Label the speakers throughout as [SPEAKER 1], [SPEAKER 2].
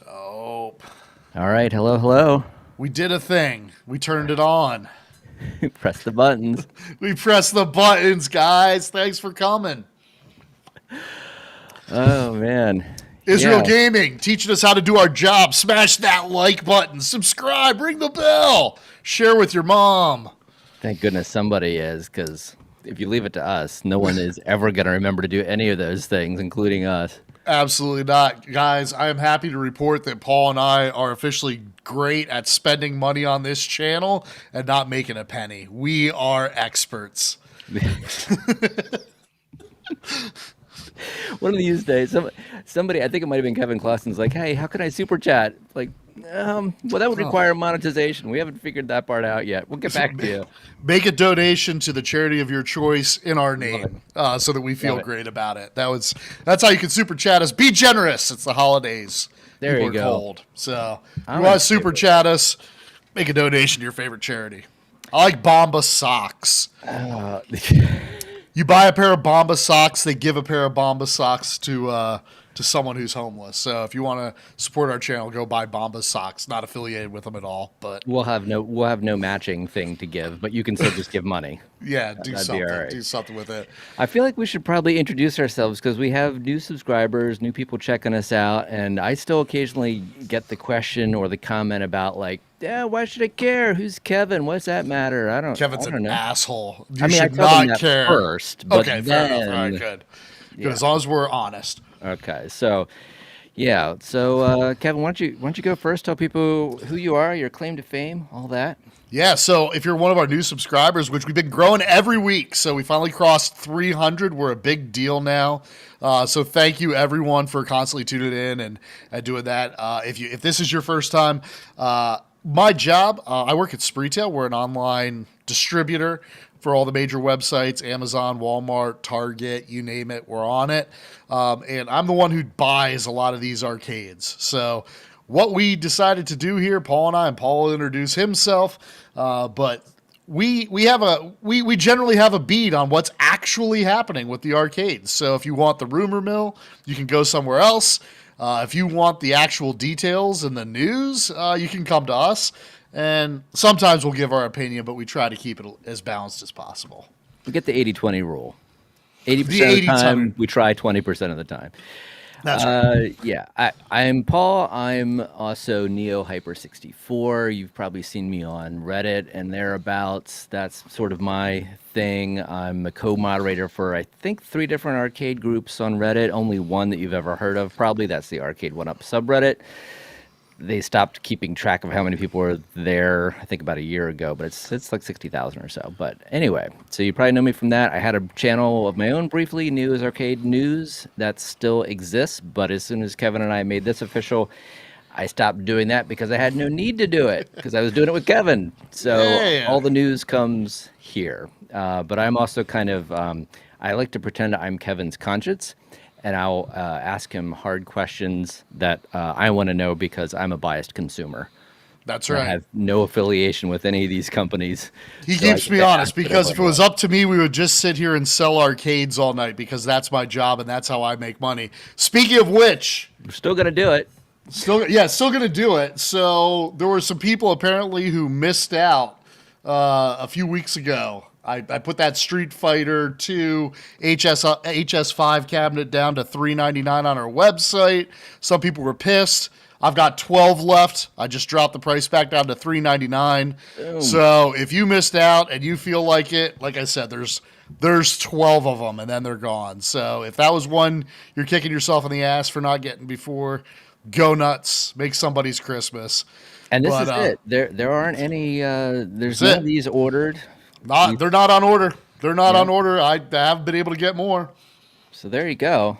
[SPEAKER 1] Oh,
[SPEAKER 2] All right, hello, hello.
[SPEAKER 1] we did a thing. We turned it on.
[SPEAKER 2] Press the buttons.
[SPEAKER 1] We pressed the buttons, guys. Thanks for coming.
[SPEAKER 2] Oh man,
[SPEAKER 1] Israel
[SPEAKER 2] yeah.
[SPEAKER 1] Gaming, teaching us how to do our job. Smash that like button. Subscribe. Ring the bell. Share with your mom.
[SPEAKER 2] Thank goodness somebody is, because if you leave it to us, no one is ever going to remember to do any of those things, including us.
[SPEAKER 1] Absolutely not. Guys, I am happy to report that Paul and I are officially great at spending money on this channel and not making a penny. We are experts.
[SPEAKER 2] One of these days, somebody, I think it might have been Kevin Clausen's like, "Hey, how can I super chat?" Like, well, that would require monetization. We haven't figured that part out yet. We'll get back to you.
[SPEAKER 1] Make a donation to the charity of your choice in our name, so that we feel
[SPEAKER 2] Love it.
[SPEAKER 1] great about it. That's how you can super chat us. Be generous. It's the holidays.
[SPEAKER 2] There
[SPEAKER 1] People
[SPEAKER 2] you
[SPEAKER 1] are
[SPEAKER 2] go.
[SPEAKER 1] cold. So if
[SPEAKER 2] I'm
[SPEAKER 1] you want
[SPEAKER 2] in
[SPEAKER 1] to super
[SPEAKER 2] favor.
[SPEAKER 1] chat us, make a donation to your favorite charity. I like Bomba socks. You buy a pair of Bomba socks, they give a pair of Bomba socks to someone who's homeless. So if you want to support our channel, go buy Bomba socks. Not affiliated with them at all, but
[SPEAKER 2] we'll have no matching thing to give, but you can still just give money.
[SPEAKER 1] yeah, do
[SPEAKER 2] That'd be all
[SPEAKER 1] something.
[SPEAKER 2] right.
[SPEAKER 1] Do something with it.
[SPEAKER 2] I feel like we should probably introduce ourselves because we have new subscribers, new people checking us out, and I still occasionally get the question or the comment about like, "Yeah, why should I care? Who's Kevin? What's that matter?" I don't.
[SPEAKER 1] Kevin's
[SPEAKER 2] I
[SPEAKER 1] an
[SPEAKER 2] don't know.
[SPEAKER 1] asshole. You
[SPEAKER 2] I mean, I
[SPEAKER 1] should
[SPEAKER 2] tell them
[SPEAKER 1] not
[SPEAKER 2] that
[SPEAKER 1] care.
[SPEAKER 2] first, but
[SPEAKER 1] Okay, fair enough. All right,
[SPEAKER 2] then,
[SPEAKER 1] good. Good.
[SPEAKER 2] yeah.
[SPEAKER 1] As long as we're honest.
[SPEAKER 2] Okay, so yeah, so Kevin, why don't you go first? Tell people who you are, your claim to fame, all that.
[SPEAKER 1] Yeah, so if you're one of our new subscribers, which we've been growing every week, so we finally crossed 300. We're a big deal now. So thank you everyone for constantly tuning in and doing that. If this is your first time, my job, I work at Spreetail. We're an online distributor for all the major websites, Amazon, Walmart, Target, you name it, we're on it. And I'm the one who buys a lot of these arcades. So what we decided to do here, Paul and I, and Paul will introduce himself, but we generally have a beat on what's actually happening with the arcades. So if you want the rumor mill, you can go somewhere else. If you want the actual details and the news, you can come to us. And sometimes we'll give our opinion, but we try to keep it as balanced as possible.
[SPEAKER 2] We get the 80-20 rule.
[SPEAKER 1] The
[SPEAKER 2] 80% of the
[SPEAKER 1] 80
[SPEAKER 2] time,
[SPEAKER 1] ton.
[SPEAKER 2] we try 20% of the time.
[SPEAKER 1] That's right.
[SPEAKER 2] Yeah, I'm Paul. I'm also Neo Hyper 64. You've probably seen me on Reddit and thereabouts. That's sort of my thing. I'm a co-moderator for I think 3 different arcade groups on Reddit. Only one that you've ever heard of, probably. That's the Arcade One Up subreddit. They stopped keeping track of how many people were there, I think about a year ago, but it's like 60,000 or so. But anyway, so you probably know me from that. I had a channel of my own briefly, News Arcade News, that still exists. But as soon as Kevin and I made this official, I stopped doing that because I had no need to do it because I was doing it with Kevin. So
[SPEAKER 1] Yeah.
[SPEAKER 2] all the news comes here. But I'm also kind of, I like to pretend I'm Kevin's conscience and I'll ask him hard questions that I want to know because I'm a biased consumer.
[SPEAKER 1] That's
[SPEAKER 2] I
[SPEAKER 1] right.
[SPEAKER 2] have no affiliation with any of these companies.
[SPEAKER 1] He
[SPEAKER 2] so I
[SPEAKER 1] keeps
[SPEAKER 2] get
[SPEAKER 1] me
[SPEAKER 2] to
[SPEAKER 1] honest
[SPEAKER 2] ask whatever
[SPEAKER 1] because
[SPEAKER 2] I
[SPEAKER 1] if it was
[SPEAKER 2] want.
[SPEAKER 1] up to me, we would just sit here and sell arcades all night because that's my job and that's how I make money. Speaking of which,
[SPEAKER 2] We're still gonna do it.
[SPEAKER 1] still gonna do it. So there were some people apparently who missed out a few weeks ago. I put that Street Fighter 2 HS5 cabinet down to $399 on our website. Some people were pissed. I've got 12 left. I just dropped the price back down to $399.
[SPEAKER 2] Boom.
[SPEAKER 1] So if you missed out and you feel like it, like I said, there's 12 of them and then they're gone. So if that was one you're kicking yourself in the ass for not getting before, go nuts. Make somebody's Christmas.
[SPEAKER 2] And this
[SPEAKER 1] But
[SPEAKER 2] is it. There aren't any. There's
[SPEAKER 1] that's
[SPEAKER 2] none
[SPEAKER 1] it.
[SPEAKER 2] of these ordered.
[SPEAKER 1] They're not on order. They're not
[SPEAKER 2] Yeah.
[SPEAKER 1] on order. I haven't been able to get more.
[SPEAKER 2] So there you go.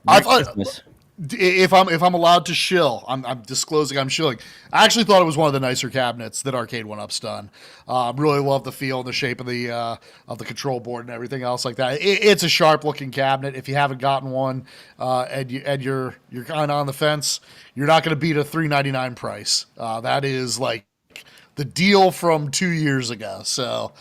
[SPEAKER 1] I
[SPEAKER 2] Merry
[SPEAKER 1] thought
[SPEAKER 2] Christmas.
[SPEAKER 1] if I'm allowed to shill, I'm disclosing I'm shilling. I actually thought it was one of the nicer cabinets that Arcade One Up's done. Really love the feel and the shape of the control board and everything else like that. It's a sharp looking cabinet. If you haven't gotten one and you're kind of on the fence, you're not going to beat a $399 price. That is like the deal from 2 years ago. So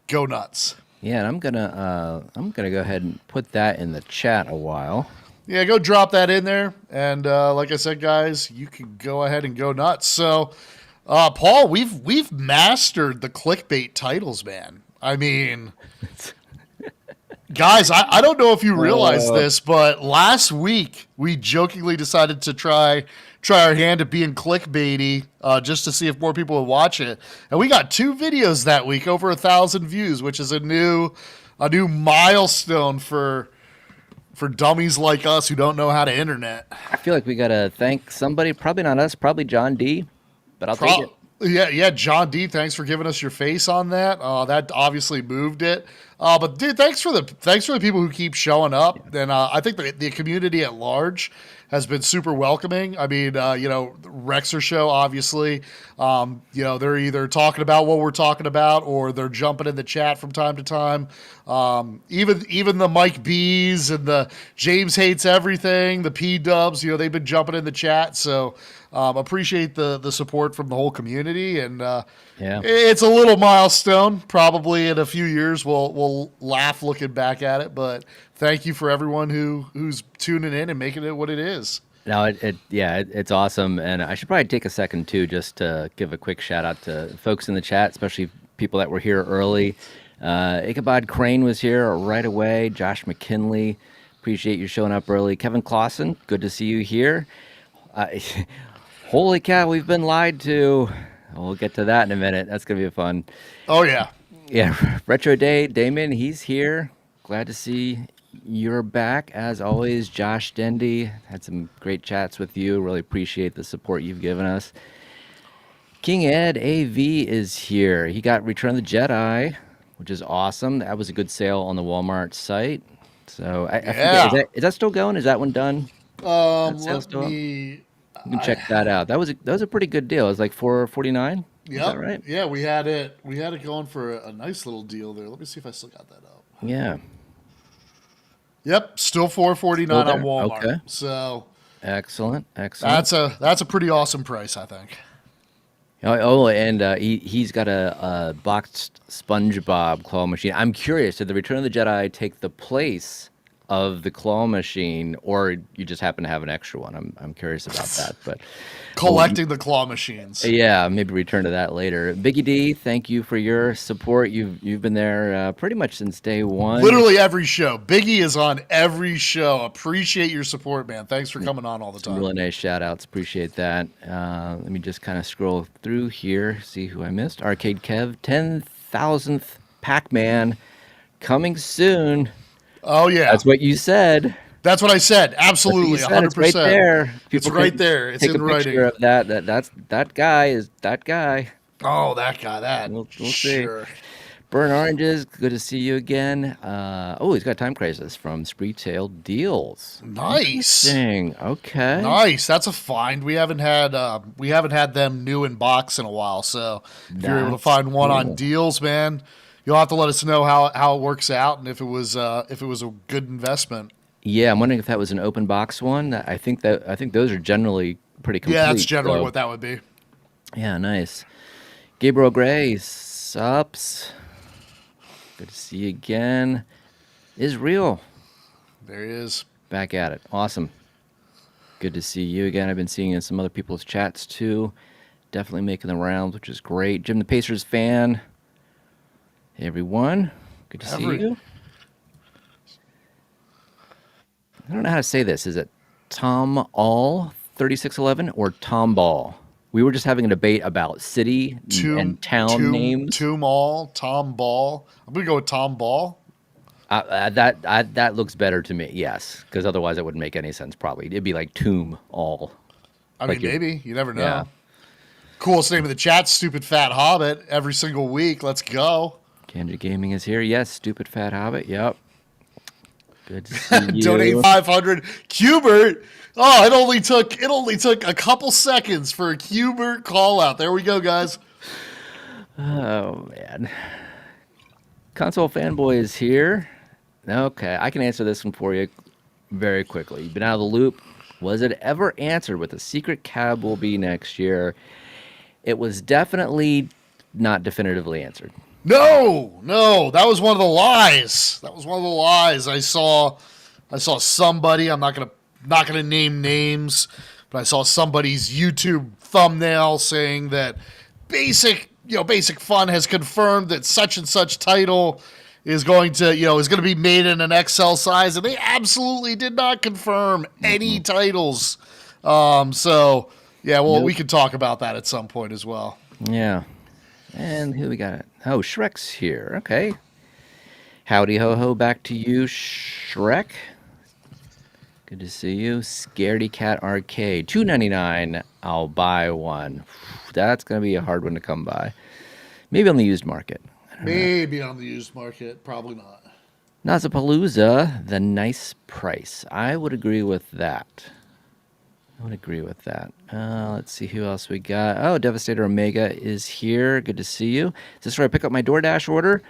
[SPEAKER 1] go nuts.
[SPEAKER 2] Yeah, and I'm gonna go ahead and put that in the chat a while.
[SPEAKER 1] Yeah, go drop that in there. And like I said, guys, you can go ahead and go nuts. So, Paul, we've mastered the clickbait titles, man. I mean, guys, I don't know if you realize
[SPEAKER 2] Uh,
[SPEAKER 1] this, but last week we jokingly decided to try our hand at being clickbaity, just to see if more people would watch it. And we got 2 videos that week, over 1,000 views, which is a new milestone for dummies like us who don't know how to internet.
[SPEAKER 2] I feel like we gotta thank somebody. Probably not us. Probably John D. But I'll take it.
[SPEAKER 1] Yeah, John D. Thanks for giving us your face on that. That obviously moved it. But dude, thanks for the people who keep showing up, and I think the community at large has been super welcoming. I mean, the Rexer show, obviously, they're either talking about what we're talking about or they're jumping in the chat from time to time. Even the Mike B's and the James Hates Everything, the P Dubs, they've been jumping in the chat. So appreciate the support from the whole community, and
[SPEAKER 2] Yeah.
[SPEAKER 1] it's a little milestone. Probably in a few years we'll laugh looking back at it, but thank you for everyone who's tuning in and making it what it is.
[SPEAKER 2] No, it's awesome, and I should probably take a second too, just to give a quick shout out to folks in the chat, especially people that were here early. Ichabod Crane was here right away. Josh McKinley, appreciate you showing up early. Kevin Clausen, good to see you here. Holy cow, we've been lied to. We'll get to that in a minute. That's gonna be fun.
[SPEAKER 1] Oh yeah.
[SPEAKER 2] Yeah, Retro Day, Damon, he's here. Glad to see you're back. As always, Josh Dendy, had some great chats with you. Really appreciate the support you've given us. King Ed AV is here. He got Return of the Jedi, which is awesome. That was a good sale on the Walmart site. So I forget, is that still going? Is that one done? That sale
[SPEAKER 1] Let
[SPEAKER 2] still up?
[SPEAKER 1] me.
[SPEAKER 2] You can check that out. That was a pretty good deal. It was like $4.49. Is
[SPEAKER 1] Yep.
[SPEAKER 2] that right?
[SPEAKER 1] Yeah, we had it going for a nice little deal there. Let me see if I still got that up.
[SPEAKER 2] Yeah.
[SPEAKER 1] Yep, still $4.49
[SPEAKER 2] Still
[SPEAKER 1] on
[SPEAKER 2] there?
[SPEAKER 1] Walmart.
[SPEAKER 2] Okay.
[SPEAKER 1] So
[SPEAKER 2] Excellent. Excellent.
[SPEAKER 1] that's a pretty awesome price, I think.
[SPEAKER 2] And he's got a boxed SpongeBob claw machine. I'm curious, did the Return of the Jedi take the place of the claw machine, or you just happen to have an extra one? I'm curious about that. But
[SPEAKER 1] Collecting the claw machines.
[SPEAKER 2] yeah, maybe return to that later. Biggie D, thank you for your support. You've been there pretty much since day one.
[SPEAKER 1] Literally every show. Biggie is on every show. Appreciate your support, man. Thanks for coming on all the
[SPEAKER 2] Some
[SPEAKER 1] time.
[SPEAKER 2] really nice shout outs. Appreciate that. Let me just kind of scroll through here, see who I missed. Arcade Kev, 10,000th Pac Man coming soon.
[SPEAKER 1] Oh yeah,
[SPEAKER 2] That's what you said.
[SPEAKER 1] that's what I said.
[SPEAKER 2] That's what
[SPEAKER 1] Absolutely,
[SPEAKER 2] you said. It's right
[SPEAKER 1] 100%.
[SPEAKER 2] there.
[SPEAKER 1] It's
[SPEAKER 2] People
[SPEAKER 1] right
[SPEAKER 2] can
[SPEAKER 1] there. It's
[SPEAKER 2] take
[SPEAKER 1] in
[SPEAKER 2] a picture
[SPEAKER 1] writing.
[SPEAKER 2] of that. That's that guy is that guy.
[SPEAKER 1] Oh, that guy. That.
[SPEAKER 2] We'll see.
[SPEAKER 1] Sure.
[SPEAKER 2] Burn Oranges, good to see you again. He's got Time Crisis from Spree Tail Deals.
[SPEAKER 1] Nice.
[SPEAKER 2] Dang. Okay.
[SPEAKER 1] Nice. That's a find. We haven't had them new in box in a while. So if you're able to
[SPEAKER 2] That's
[SPEAKER 1] find one
[SPEAKER 2] cool.
[SPEAKER 1] on deals, man, you'll have to let us know how it works out and if it was a good investment.
[SPEAKER 2] Yeah, I'm wondering if that was an open box one. I think those are generally pretty complete.
[SPEAKER 1] Yeah, that's generally
[SPEAKER 2] so-
[SPEAKER 1] what that would be.
[SPEAKER 2] Yeah, nice. Gabriel Gray, sups. Good to see you again. Israel,
[SPEAKER 1] There he is.
[SPEAKER 2] back at it. Awesome. Good to see you again. I've been seeing in some other people's chats too. Definitely making the rounds, which is great. Jim the Pacers fan. Hey everyone. Good to see you. I don't know how to say this. Is it Tom All 3611 or Tom Ball? We were just having a debate about city and town names.
[SPEAKER 1] Tomb All, Tom Ball. I'm gonna go with Tom Ball.
[SPEAKER 2] That looks better to me. Yes, because otherwise it wouldn't make any sense. Probably it'd be like Tomb All.
[SPEAKER 1] I
[SPEAKER 2] Like
[SPEAKER 1] mean,
[SPEAKER 2] you-
[SPEAKER 1] maybe. You never know.
[SPEAKER 2] Yeah.
[SPEAKER 1] Coolest name of the chat, Stupid Fat Hobbit. Every single week. Let's go.
[SPEAKER 2] Candid Gaming is here. Yes, Stupid Fat Hobbit. Yep. Good to see you.
[SPEAKER 1] Donate 500. Cubert. Oh, it only took a couple seconds for a Cubert call out. There we go, guys.
[SPEAKER 2] Oh man. Console Fanboy is here. Okay, I can answer this one for you very quickly. You've been out of the loop. Was it ever answered what the secret cab will be next year? It was definitely not definitively answered.
[SPEAKER 1] No, that was one of the lies. I I saw somebody. I'm not gonna name names, but I saw somebody's YouTube thumbnail saying that Basic Fun has confirmed that such and such title is going to be made in an XL size, and they absolutely did not confirm any titles. So yeah, well,
[SPEAKER 2] Nope.
[SPEAKER 1] we can talk about that at some point as well.
[SPEAKER 2] Yeah. And who we got? Oh, Shrek's here. Okay. Howdy ho ho, back to you, Shrek. Good to see you. Scaredy Cat Arcade, $2.99. I'll buy one. That's gonna be a hard one to come by. Maybe on the used market.
[SPEAKER 1] Maybe on the used market, probably not.
[SPEAKER 2] Nazapalooza, the nice price. I would agree with that. Let's see who else we got. Oh, Devastator Omega is here. Good to see you. Is this where I pick up my DoorDash order?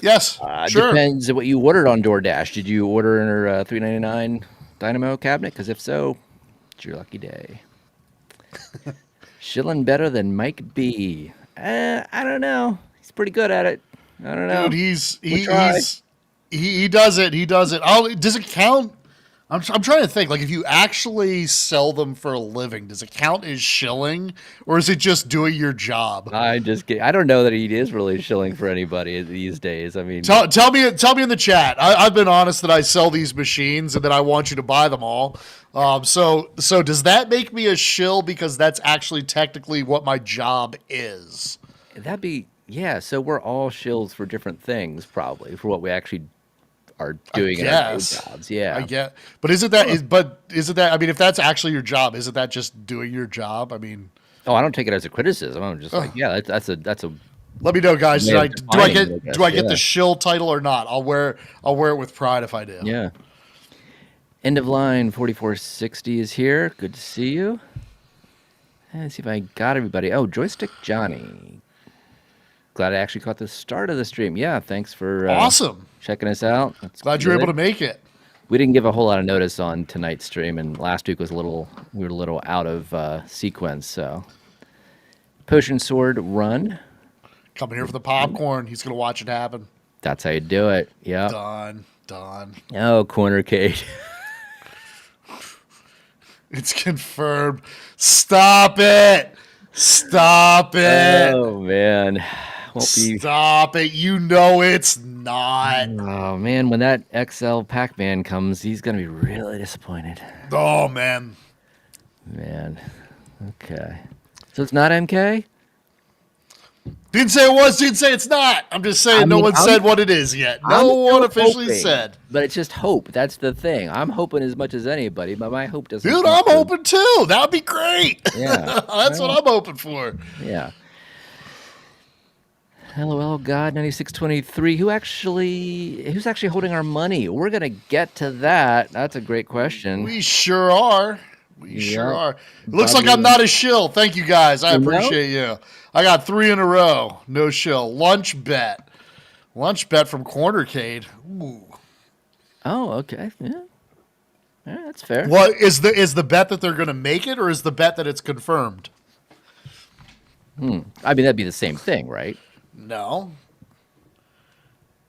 [SPEAKER 1] Yes, sure.
[SPEAKER 2] Depends on what you ordered on DoorDash. Did you order a $3.99 Dynamo cabinet? Because if so, it's your lucky day. Shilling better than Mike B. I don't know. He's pretty good at it. I don't know.
[SPEAKER 1] Dude,
[SPEAKER 2] We'll try.
[SPEAKER 1] he does it. He does it. Does it count? I'm trying to think. Like, if you actually sell them for a living, does it count as shilling, or is it just doing your job?
[SPEAKER 2] I just kidding. I don't know that he is really shilling for anybody these days. I mean,
[SPEAKER 1] Tell me in the chat. I've been honest that I sell these machines and that I want you to buy them all. So does that make me a shill because that's actually technically what my job is?
[SPEAKER 2] that'd be yeah. So we're all shills for different things, probably for what we actually are doing in our day
[SPEAKER 1] Yes.
[SPEAKER 2] jobs. Yeah.
[SPEAKER 1] I get, but isn't that I mean, if that's actually your job, isn't that just doing your job? I mean,
[SPEAKER 2] Oh, I don't take it as a criticism. I'm just like, yeah, that's a
[SPEAKER 1] let me know, guys.
[SPEAKER 2] way of defining it, I guess.
[SPEAKER 1] Do I get
[SPEAKER 2] Yeah.
[SPEAKER 1] the shill title or not? I'll wear it with pride if I do.
[SPEAKER 2] yeah. End of line 4460 is here. Good to see you. Let's see if I got everybody. Oh, Joystick Johnny. Glad I actually caught the start of the stream. Yeah, thanks for
[SPEAKER 1] Awesome.
[SPEAKER 2] checking us out. That's
[SPEAKER 1] Glad you were able
[SPEAKER 2] good.
[SPEAKER 1] to make it.
[SPEAKER 2] We didn't give a whole lot of notice on tonight's stream, and last week was we were a little out of sequence. So, Potion Sword Run.
[SPEAKER 1] Coming here for the popcorn. He's gonna watch it happen.
[SPEAKER 2] That's how you do it. Yeah.
[SPEAKER 1] Done.
[SPEAKER 2] Oh, Corner Cage.
[SPEAKER 1] It's confirmed. Stop it.
[SPEAKER 2] Oh man. Won't be.
[SPEAKER 1] Stop it. You know it's not.
[SPEAKER 2] Oh man, when that XL Pac-Man comes, he's gonna be really disappointed.
[SPEAKER 1] Oh man.
[SPEAKER 2] Man. Okay. So it's not MK?
[SPEAKER 1] Didn't say it was, didn't say it's not. I'm just saying
[SPEAKER 2] I
[SPEAKER 1] no
[SPEAKER 2] mean,
[SPEAKER 1] one said what it is yet. No one officially
[SPEAKER 2] hoping,
[SPEAKER 1] said.
[SPEAKER 2] But it's just hope. That's the thing. I'm hoping as much as anybody, but my hope doesn't.
[SPEAKER 1] Dude,
[SPEAKER 2] come
[SPEAKER 1] I'm
[SPEAKER 2] through.
[SPEAKER 1] hoping too. That would be great.
[SPEAKER 2] Yeah.
[SPEAKER 1] That's what I'm hoping for.
[SPEAKER 2] Yeah. LOL God 9623. Who's actually holding our money? We're gonna get to that. That's a great question.
[SPEAKER 1] We sure are. We sure
[SPEAKER 2] Yep.
[SPEAKER 1] are. It looks like I'm not a shill. Thank you guys. I
[SPEAKER 2] You know?
[SPEAKER 1] appreciate you. I got 3 in a row. No shill. Lunch bet. Lunch bet from Cornercade. Ooh.
[SPEAKER 2] Oh, okay. Yeah. Yeah, that's fair.
[SPEAKER 1] What is the bet that they're going to make it, or is the bet that it's confirmed?
[SPEAKER 2] I mean, that'd be the same thing, right?
[SPEAKER 1] No.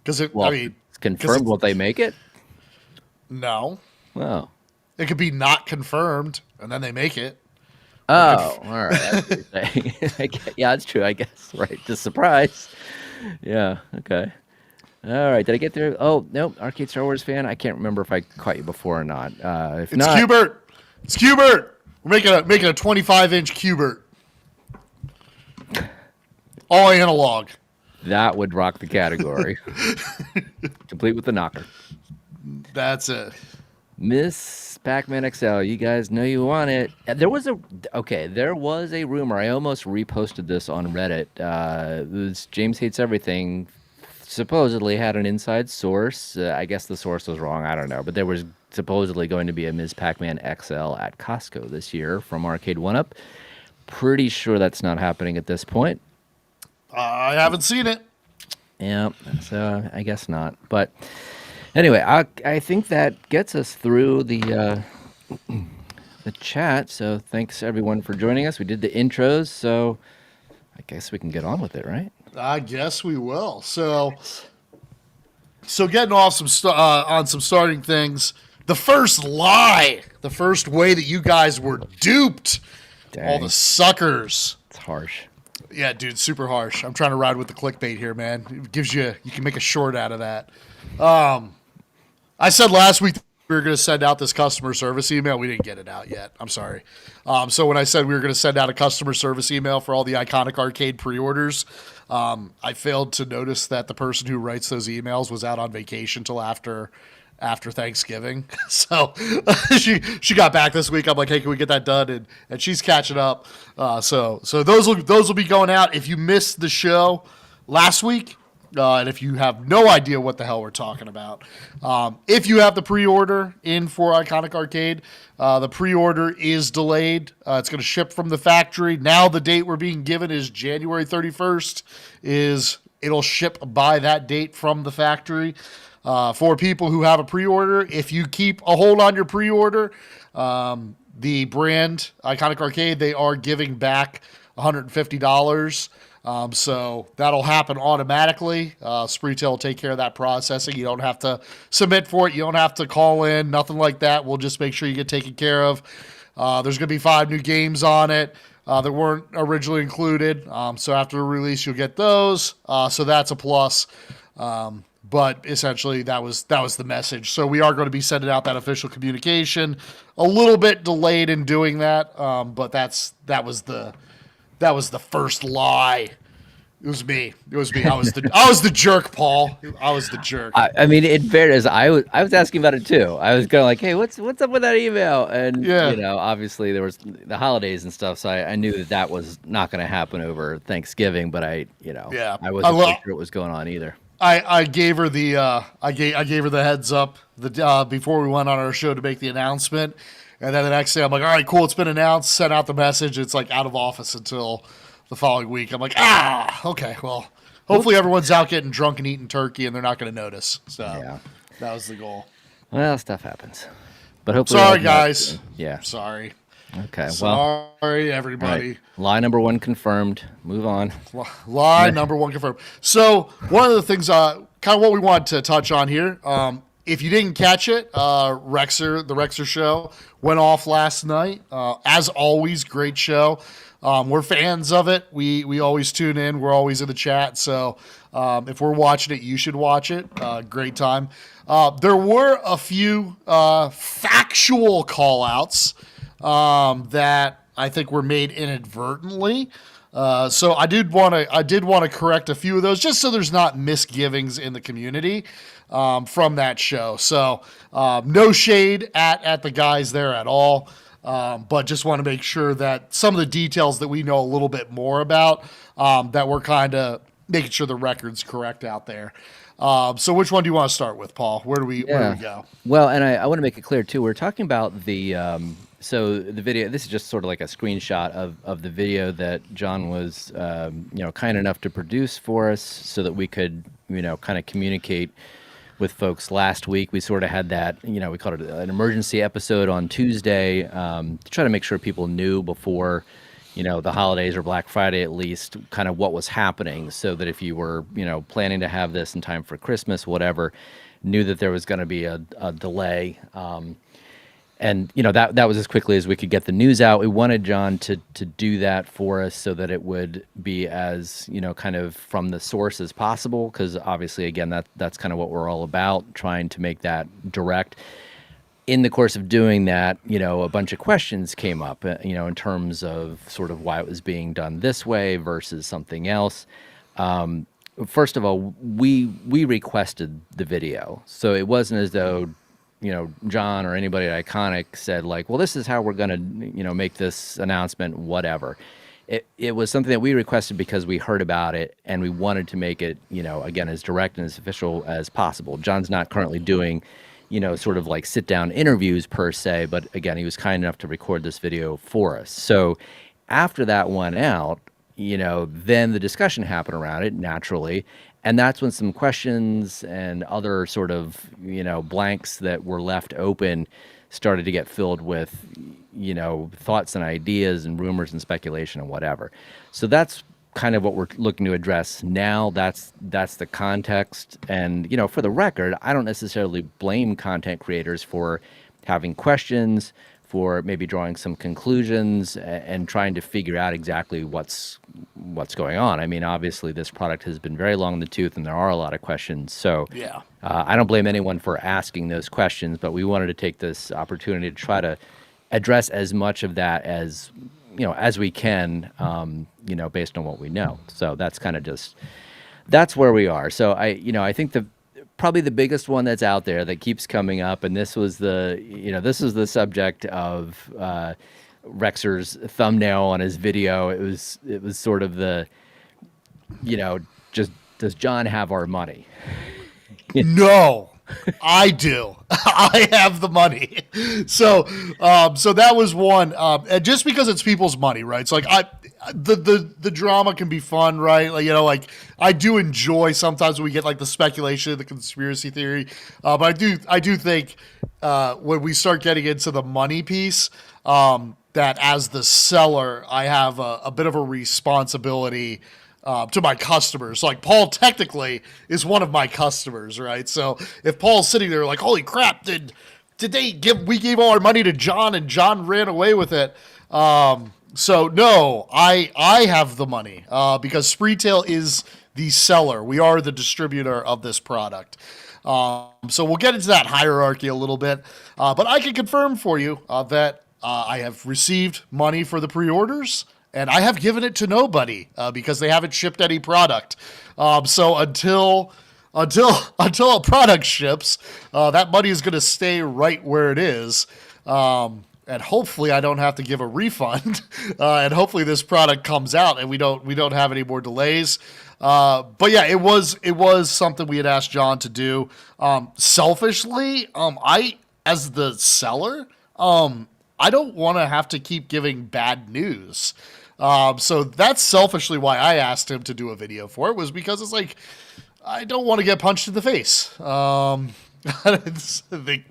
[SPEAKER 1] Because it.
[SPEAKER 2] Well,
[SPEAKER 1] I mean,
[SPEAKER 2] it's confirmed. Will they make it?
[SPEAKER 1] no.
[SPEAKER 2] Well.
[SPEAKER 1] It could be not confirmed, and then they make it.
[SPEAKER 2] Oh, all right. That's what you're saying. Yeah, that's true. I guess. Right. Just surprise. Yeah. Okay. All right. Did I get there? Oh no, Arcade Star Wars fan. I can't remember if I caught you before or not. If
[SPEAKER 1] It's
[SPEAKER 2] not,
[SPEAKER 1] Cubert. It's Cubert. We're making a 25-inch Cubert. All analog.
[SPEAKER 2] that would rock the category. Complete with the knocker.
[SPEAKER 1] That's it.
[SPEAKER 2] Miss Pac-Man XL, you guys know you want it. There was a rumor. I almost reposted this on Reddit. It was James Hates Everything supposedly had an inside source. I guess the source was wrong. I don't know. But there was supposedly going to be a Ms. Pac-Man XL at Costco this year from Arcade 1-Up. Pretty sure that's not happening at this point.
[SPEAKER 1] I haven't seen it.
[SPEAKER 2] Yeah, so I guess not. But anyway, I think that gets us through the chat. So thanks everyone for joining us. We did the intros, so I guess we can get on with it, right?
[SPEAKER 1] I guess we will. So So getting off on some starting things. The first lie, the first way that you guys were duped, all the
[SPEAKER 2] Dang,
[SPEAKER 1] suckers.
[SPEAKER 2] it's harsh.
[SPEAKER 1] Yeah, dude, super harsh. I'm trying to ride with the clickbait here, man. It gives you can make a short out of that. I said last week we were going to send out this customer service email. We didn't get it out yet. I'm sorry. So when I said we were going to send out a customer service email for all the Iconic Arcade pre-orders, I failed to notice that the person who writes those emails was out on vacation till after Thanksgiving. So she got back this week. I'm like, hey, can we get that done? And she's catching up. So those will be going out. If you missed the show last week, and if you have no idea what the hell we're talking about, if you have the pre-order in for Iconic Arcade, the pre-order is delayed. It's going to ship from the factory. Now the date we're being given is January 31st. It'll ship by that date from the factory. For people who have a pre-order, if you keep a hold on your pre-order, the brand Iconic Arcade, they are giving back $150. So that'll happen automatically. Spreetail will take care of that processing. You don't have to submit for it. You don't have to call in, nothing like that. We'll just make sure you get taken care of. There's going to be 5 new games on it that weren't originally included. So after the release, you'll get those. So that's a plus. But essentially, that was the message. So we are going to be sending out that official communication. A little bit delayed in doing that, but that was the first lie. It was me. I was the jerk, Paul. I was the jerk.
[SPEAKER 2] I mean, in fairness, I was asking about it too. I was going like, hey, what's up with that email? And
[SPEAKER 1] Yeah.
[SPEAKER 2] obviously there was the holidays and stuff, so I knew that was not going to happen over Thanksgiving. But I wasn't quite sure what was going on either.
[SPEAKER 1] I gave her the I gave her the heads up before we went on our show to make the announcement, and then the next day I'm like, all right, cool, it's been announced. Sent out the message. It's like out of office until the following week. I'm like, okay, well, hopefully everyone's out getting drunk and eating turkey, and they're not going to notice. So
[SPEAKER 2] Yeah.
[SPEAKER 1] that was the goal.
[SPEAKER 2] Well, stuff happens, but hopefully.
[SPEAKER 1] Sorry, guys.
[SPEAKER 2] Yeah.
[SPEAKER 1] Sorry.
[SPEAKER 2] Okay. Well.
[SPEAKER 1] Sorry,
[SPEAKER 2] All
[SPEAKER 1] everybody.
[SPEAKER 2] right. Lie number 1 confirmed. Move on.
[SPEAKER 1] Lie number 1 confirmed. So one of the things, kind of what we want to touch on here, if you didn't catch it, the Rexer show went off last night. As always, great show. We're fans of it. We always tune in. We're always in the chat. So if we're watching it, you should watch it. Great time. There were a few factual call-outs that I think were made inadvertently. So I did want to correct a few of those, just so there's not misgivings in the community from that show. So no shade at the guys there at all, but just want to make sure that some of the details that we know a little bit more about, that we're kind of making sure the record's correct out there. So which one do you want to start with, Paul? Where do we go?
[SPEAKER 2] Well, and I want to make it clear too. We're talking about the so the video. This is just sort of like a screenshot of the video that John was kind enough to produce for us, so that we could kind of communicate with folks last week. We sort of had that, we called it an emergency episode on Tuesday, to try to make sure people knew before the holidays or Black Friday at least, kind of what was happening, so that if you were planning to have this in time for Christmas, whatever, knew that there was going to be a delay. And that was as quickly as we could get the news out. We wanted John to do that for us, so that it would be as kind of from the source as possible, because obviously, again, that's kind of what we're all about, trying to make that direct. In the course of doing that, a bunch of questions came up, in terms of sort of why it was being done this way versus something else. First of all, we requested the video, so it wasn't as though John or anybody at Iconic said like, well, this is how we're going to, make this announcement, whatever. It was something that we requested because we heard about it, and we wanted to make it, again, as direct and as official as possible. John's not currently doing, sort of like sit down interviews per se, but again, he was kind enough to record this video for us. So after that went out, then the discussion happened around it naturally. And that's when some questions and other sort of, blanks that were left open started to get filled with, thoughts and ideas and rumors and speculation and whatever. So that's kind of what we're looking to address now. That's the context. And, for the record, I don't necessarily blame content creators for having questions, for maybe drawing some conclusions and trying to figure out exactly what's going on. I mean, obviously this product has been very long in the tooth and there are a lot of questions. So
[SPEAKER 1] Yeah.
[SPEAKER 2] I don't blame anyone for asking those questions, but we wanted to take this opportunity to try to address as much of that as we can, based on what we know. So that's kind of that's where we are. So I think probably the biggest one that's out there that keeps coming up, and this was the subject of Rexer's thumbnail on his video. It was sort of just does John have our money?
[SPEAKER 1] No, I do. I have the money. So that was one. And just because it's people's money, right? So the drama can be fun, right? Like I do enjoy sometimes when we get like the speculation, the conspiracy theory. But I do think when we start getting into the money piece, that as the seller, I have a bit of a responsibility to my customers. Like Paul technically is one of my customers, right? So if Paul's sitting there like, holy crap, did we gave all our money to John and John ran away with it. So no, I have the money because Spreetail is the seller. We are the distributor of this product. So we'll get into that hierarchy a little bit. But I can confirm for you that I have received money for the pre-orders. And I have given it to nobody because they haven't shipped any product. So until a product ships, that money is going to stay right where it is. And hopefully I don't have to give a refund. And hopefully this product comes out and we don't have any more delays. But yeah, it was something we had asked John to do. Selfishly, I as the seller, I don't want to have to keep giving bad news. So that's selfishly why I asked him to do a video for it, was because it's like, I don't want to get punched in the face.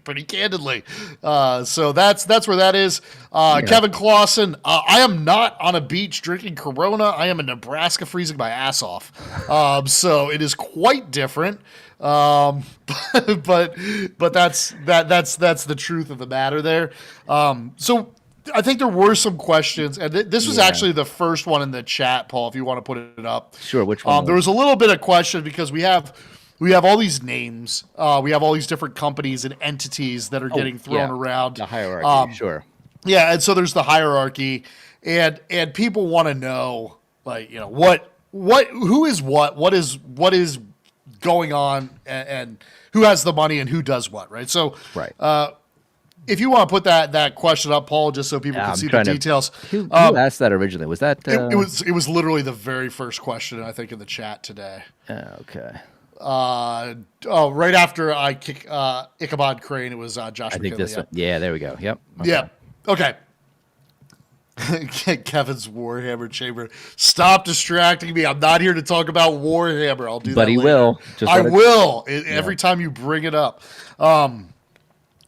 [SPEAKER 1] Pretty candidly. So that's where that is. Yeah. Kevin Clausen, I am not on a beach drinking Corona. I am in Nebraska freezing my ass off. So it is quite different. But that's the truth of the matter there. So I think there were some questions, and this was actually the first one in the chat, Paul, if you want to put it up.
[SPEAKER 2] Sure, which one?
[SPEAKER 1] There was a little bit of question because we have all these names. We have all these different companies and entities that are getting thrown around.
[SPEAKER 2] The hierarchy, sure.
[SPEAKER 1] Yeah, and so there's the hierarchy, and people want to know, like, who is what is going on, and who has the money and who does what, right? So,
[SPEAKER 2] right.
[SPEAKER 1] If you want to put that question up, Paul, just so people can see the details.
[SPEAKER 2] Who asked that originally? Was that?
[SPEAKER 1] It was literally the very first question, I think, in the chat today.
[SPEAKER 2] Okay.
[SPEAKER 1] Right after I kick Ichabod Crane, it was Josh.
[SPEAKER 2] I think this one. Yeah, there we go. Yep.
[SPEAKER 1] Okay. Yeah. Okay. Kevin's Warhammer Chamber. Stop distracting me. I'm not here to talk about Warhammer. I'll do that.
[SPEAKER 2] But he
[SPEAKER 1] later.
[SPEAKER 2] will.
[SPEAKER 1] I will. Every time you bring it up.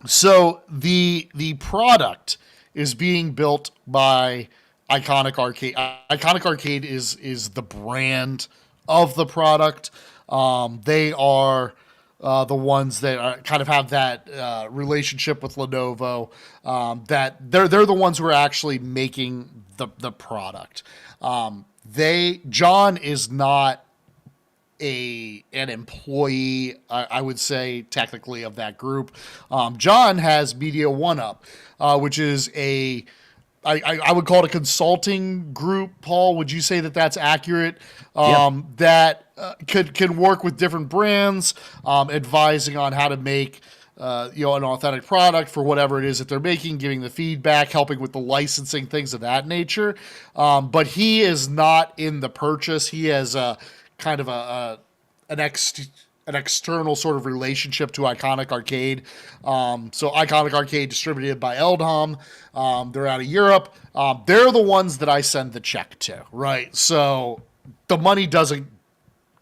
[SPEAKER 1] So the product is being built by Iconic Arcade. Iconic Arcade is the brand of the product. They are the ones that kind of have that relationship with Lenovo. That they're the ones who are actually making the product. John is not an employee, I would say, technically, of that group. John has Media One Up, which is I would call it a consulting group. Paul, would you say that that's accurate? That can work with different brands, advising on how to make an authentic product for whatever it is that they're making, giving the feedback, helping with the licensing, things of that nature. But he is not in the purchase. He has a kind of an external sort of relationship to Iconic Arcade. So Iconic Arcade, distributed by Eldom. They're out of Europe. They're the ones that I send the check to, right? So the money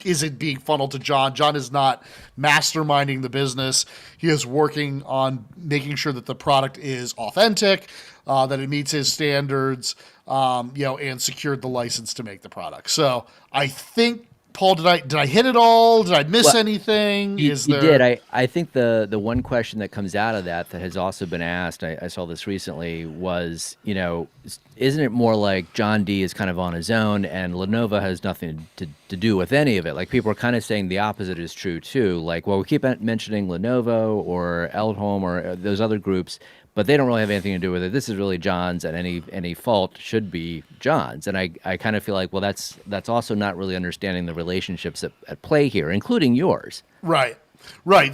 [SPEAKER 1] isn't being funneled to John. John is not masterminding the business. He is working on making sure that the product is authentic, that it meets his standards, and secured the license to make the product. So I think, Paul, did I hit it all? Did I miss anything?
[SPEAKER 2] You did. I think the one question that comes out of that has also been asked, I saw this recently, was, isn't it more like John D is kind of on his own and Lenovo has nothing to do with any of it? Like, people are kind of saying the opposite is true too. Like, well, we keep mentioning Lenovo or Eldholm or those other groups, but they don't really have anything to do with it. This is really John's, and any fault should be John's. And I kind of feel like, well, that's also not really understanding the relationships at play here, including yours.
[SPEAKER 1] Right.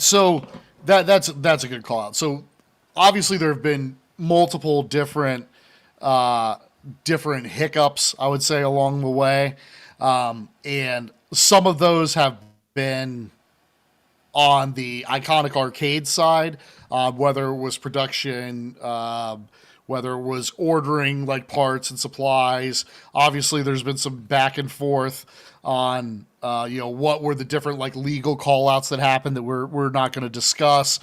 [SPEAKER 1] So that's a good call out. So obviously there have been multiple different hiccups, I would say, along the way, and some of those have been on the Iconic Arcade side, whether it was production, whether it was ordering like parts and supplies. Obviously, there's been some back and forth on what were the different like legal call outs that happened that we're not going to discuss.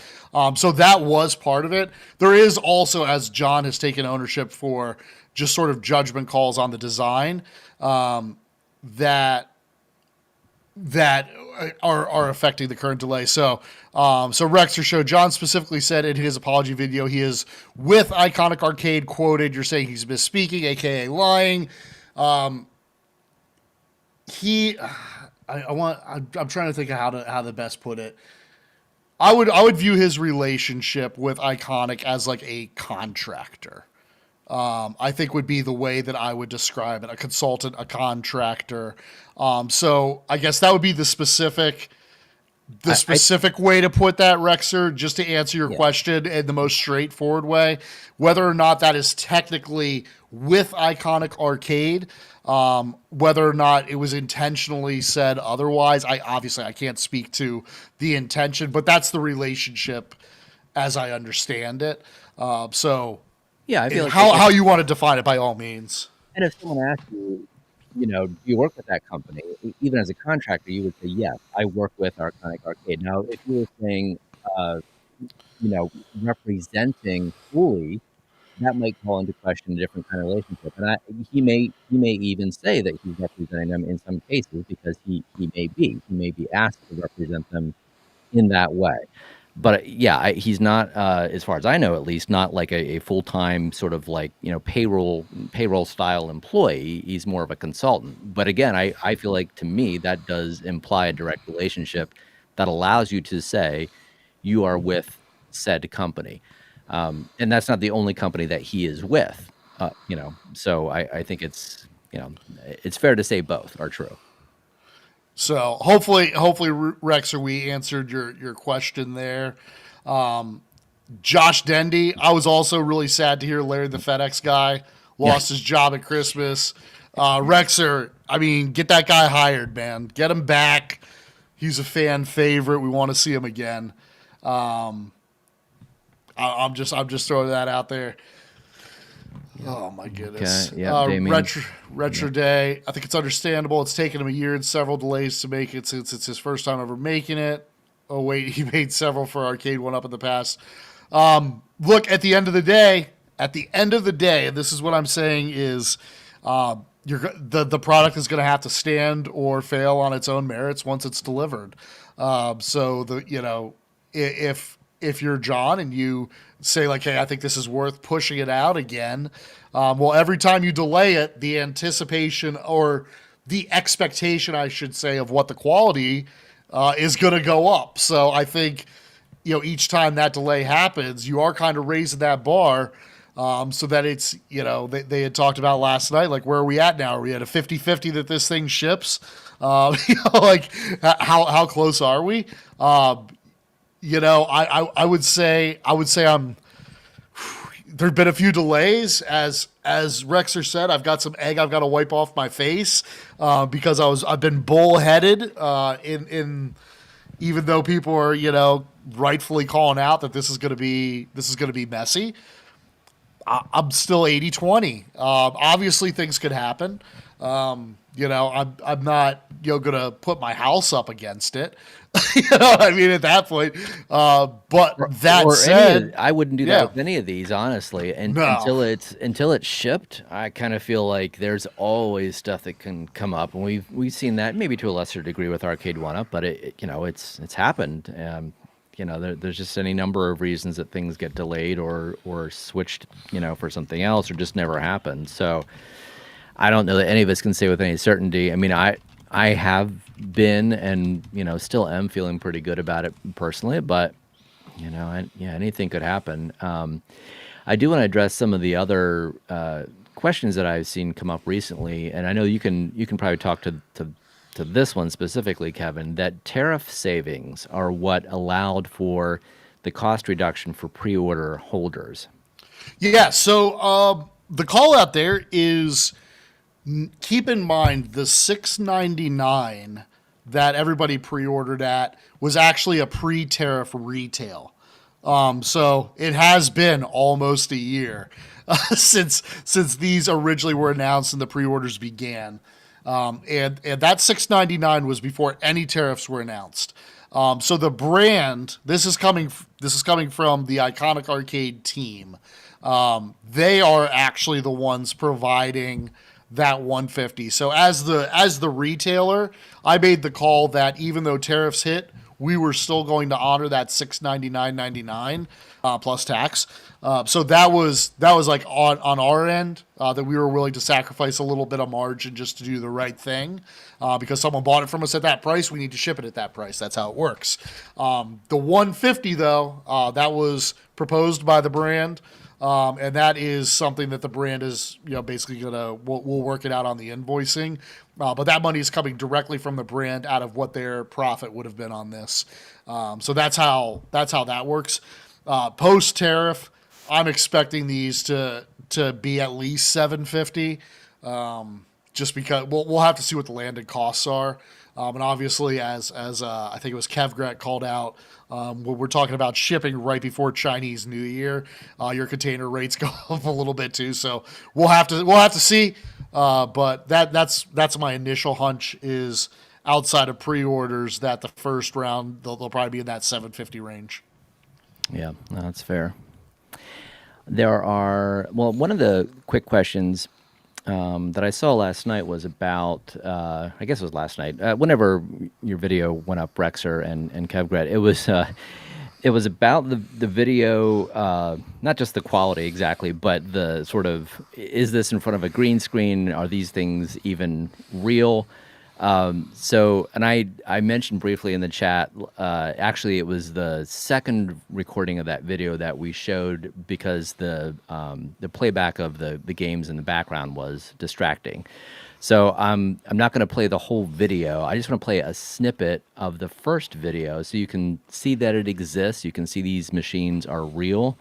[SPEAKER 1] So that was part of it. There is also, as John has taken ownership for, just sort of judgment calls on the design that are affecting the current delay. So Rexer showed, John specifically said in his apology video, he is with Iconic Arcade quoted. You're saying he's misspeaking, aka lying. I'm trying to think of how to best put it. I would view his relationship with Iconic as like a contractor. I think would be the way that I would describe it. A consultant, a contractor. So I guess that would be the specific way to put that, Rexer, just to answer your question in the most straightforward way. Whether or not that is technically with Iconic Arcade, whether or not it was intentionally said otherwise, I can't speak to the intention, but that's the relationship as I understand it.
[SPEAKER 2] Yeah, I feel like
[SPEAKER 1] how you want to define it, by all means.
[SPEAKER 2] And if someone asks you, do you work with that company? Even as a contractor, you would say, yes, I work with Iconic Arcade. Now, if you were saying, representing fully, that might call into question a different kind of relationship. And he may even say that he's representing them in some cases because he may be asked to represent them in that way. But yeah, he's not, as far as I know, at least, not like a full-time sort of like, payroll style employee. He's more of a consultant. But again, I feel like, to me, that does imply a direct relationship that allows you to say you are with said company. And that's not the only company that he is with, So I think it's fair to say both are true.
[SPEAKER 1] So hopefully, Rexer, we answered your question there. Josh Dendy, I was also really sad to hear Larry the FedEx guy lost his job at Christmas. Rexer, I mean, get that guy hired, man. Get him back. He's a fan favorite. We want to see him again. I'm just throwing that out there. Oh my goodness!
[SPEAKER 2] Okay. Yeah,
[SPEAKER 1] Retro Day. I think it's understandable. It's taken him a year and several delays to make it since it's his first time ever making it. Oh wait, he made several for Arcade 1-Up in the past. Look, at the end of the day, and this is what I'm saying is, the product is going to have to stand or fail on its own merits once it's delivered. If you're John and you say like, hey, I think this is worth pushing it out again. Well, every time you delay it, the anticipation or the expectation, I should say, of what the quality is going to go up. So I think, each time that delay happens, you are kind of raising that bar so that it's, they had talked about last night, like, where are we at now? Are we at a 50-50 that this thing ships? Like how close are we? I would say there've been a few delays, as Rexer said. I've got some egg I've got to wipe off my face because I've been bullheaded in even though people are rightfully calling out that this is going to be messy. I'm still 80-20. Obviously things could happen. I'm not going to put my house up against it. I mean, at that point. But that
[SPEAKER 2] Or any of,
[SPEAKER 1] said,
[SPEAKER 2] I wouldn't do that
[SPEAKER 1] yeah,
[SPEAKER 2] with any of these, honestly. And
[SPEAKER 1] no.
[SPEAKER 2] until it's shipped, I kind of feel like there's always stuff that can come up, and we've seen that maybe to a lesser degree with Arcade One Up, but it's happened. There's just any number of reasons that things get delayed or switched, for something else, or just never happen. So I don't know that any of us can say with any certainty. I mean, I have been and still am feeling pretty good about it personally, but yeah, anything could happen. I do want to address some of the other questions that I've seen come up recently, and I know you can probably talk to this one specifically, Kevin. That tariff savings are what allowed for the cost reduction for pre-order holders.
[SPEAKER 1] Yeah, so the call out there is keep in mind the 699 that everybody pre-ordered at was actually a pre-tariff retail. So it has been almost a year since these originally were announced and the pre-orders began. And that 699 was before any tariffs were announced. So the brand, this is coming from the Iconic Arcade team. They are actually the ones providing that 150. So as the retailer, I made the call that even though tariffs hit, we were still going to honor that 699.99 plus tax. So that was like on our end that we were willing to sacrifice a little bit of margin just to do the right thing because someone bought it from us at that price. We need to ship it at that price. That's how it works. The 150 though that was proposed by the brand. And that is something that the brand is, basically we'll work it out on the invoicing. But that money is coming directly from the brand out of what their profit would have been on this. So that's how that works. Post tariff, I'm expecting these to be at least 750. Just because we'll have to see what the landed costs are. And obviously, as I think it was Kevgret called out, when we're talking about shipping right before Chinese New Year, your container rates go up a little bit too. So we'll have to see. But that's my initial hunch is outside of pre-orders that the first round they'll probably be in that 750 range.
[SPEAKER 2] Yeah, no, that's fair. Well, one of the quick questions that I saw last night was about, I guess it was last night, whenever your video went up, Rexer and Kevgret, it was about the video, not just the quality exactly, but the sort of, is this in front of a green screen? Are these things even real? And I mentioned briefly in the chat, actually it was the second recording of that video that we showed because the playback of the games in the background was distracting. So I'm not going to play the whole video. I just want to play a snippet of the first video so you can see that it exists. You can see these machines are real,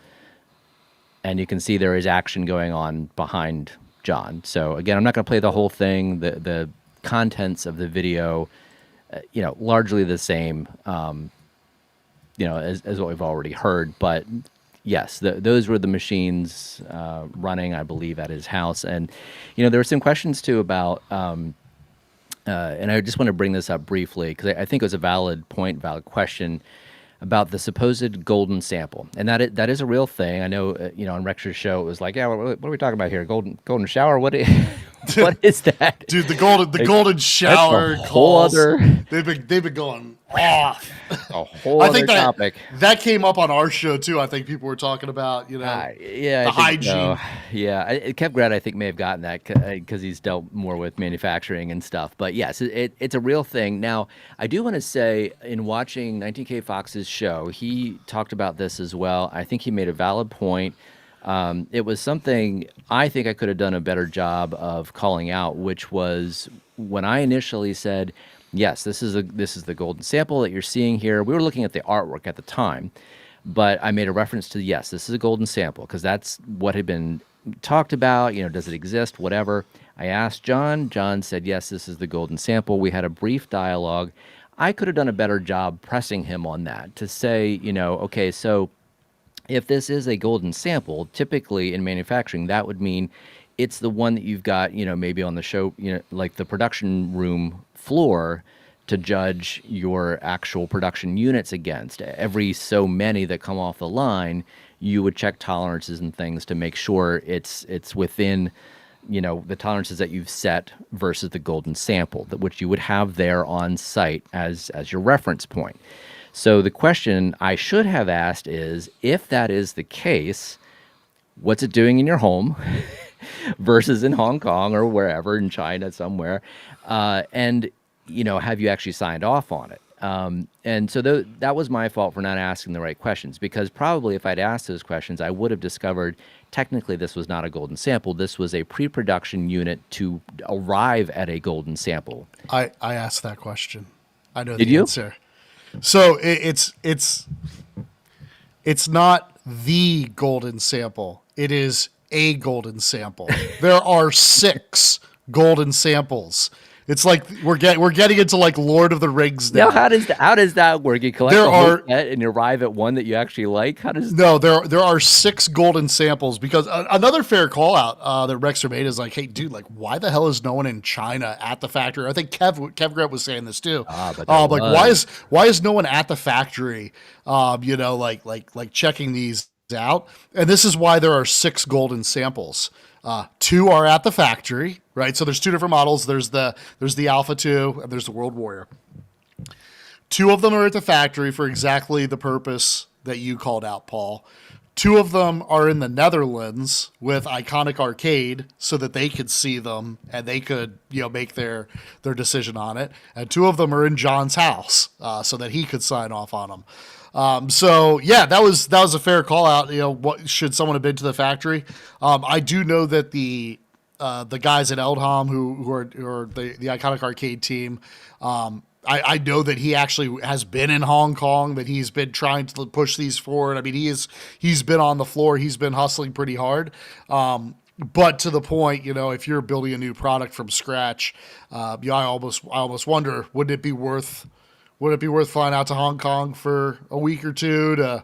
[SPEAKER 2] and you can see there is action going on behind John. So again, I'm not going to play the whole thing. The contents of the video, largely the same, as what we've already heard. But yes, those were the machines running, I believe, at his house. And, there were some questions too about, and I just want to bring this up briefly because I think it was a valid point, valid question about the supposed golden sample, and that is a real thing. I know, on Rex's show, it was like, yeah, what are we talking about here? Golden shower? What what is that?
[SPEAKER 1] Dude, the golden shower
[SPEAKER 2] That's a whole
[SPEAKER 1] calls.
[SPEAKER 2] other
[SPEAKER 1] They've been going off.
[SPEAKER 2] a whole
[SPEAKER 1] I
[SPEAKER 2] other
[SPEAKER 1] think
[SPEAKER 2] topic.
[SPEAKER 1] that came up on our show too. I think people were talking about
[SPEAKER 2] Yeah,
[SPEAKER 1] the
[SPEAKER 2] I think so.
[SPEAKER 1] hygiene.
[SPEAKER 2] Yeah, Kevgrad, I think, may have gotten that because he's dealt more with manufacturing and stuff. But yes, it's a real thing. Now, I do want to say, in watching 19K Fox's show, he talked about this as well. I think he made a valid point. It was something I think I could have done a better job of calling out, which was when I initially said, yes, this is the golden sample that you're seeing here. We were looking at the artwork at the time, but I made a reference to, yes, this is a golden sample because that's what had been talked about. Does it exist? Whatever. I asked John. John said, yes, this is the golden sample. We had a brief dialogue. I could have done a better job pressing him on that to say, okay, so if this is a golden sample, typically in manufacturing, that would mean it's the one that you've got, maybe on the show, like the production room floor to judge your actual production units against. Every so many that come off the line, you would check tolerances and things to make sure it's within, the tolerances that you've set versus the golden sample, which you would have there on site as your reference point. So the question I should have asked is, if that is the case, what's it doing in your home versus in Hong Kong or wherever, in China somewhere? And, have you actually signed off on it? And so that was my fault for not asking the right questions, because probably if I'd asked those questions, I would have discovered technically this was not a golden sample. This was a pre-production unit to arrive at a golden sample.
[SPEAKER 1] I asked that question. I know
[SPEAKER 2] Did
[SPEAKER 1] the
[SPEAKER 2] you?
[SPEAKER 1] answer. So it's not the golden sample. It is a golden sample. There are 6 golden samples. It's like we're getting into like Lord of the Rings now.
[SPEAKER 2] Now, how does that work? You collect
[SPEAKER 1] There
[SPEAKER 2] the whole
[SPEAKER 1] are-
[SPEAKER 2] set and you arrive at one that you actually like? How does
[SPEAKER 1] No, there are 6 golden samples, because another fair call out that Rexer made is like, hey, dude, like, why the hell is no one in China at the factory? I think Kev Grant was saying this too.
[SPEAKER 2] But
[SPEAKER 1] Like, why is no one at the factory? Like checking these out, and this is why there are 6 golden samples. 2 are at the factory, right? So there's 2 different models. There's the Alpha 2 and there's the World Warrior. 2 of them are at the factory for exactly the purpose that you called out, Paul. 2 of them are in the Netherlands with Iconic Arcade so that they could see them and they could, make their decision on it. And 2 of them are in John's house so that he could sign off on them. So yeah, that was a fair call out. What should someone have been to the factory? I do know that the guys at Eldham who are the Iconic Arcade team. I know that he actually has been in Hong Kong, that he's been trying to push these forward. I mean, he's been on the floor. He's been hustling pretty hard. But to the point, if you're building a new product from scratch, I almost wonder, would it be worth flying out to Hong Kong for a week or 2 to,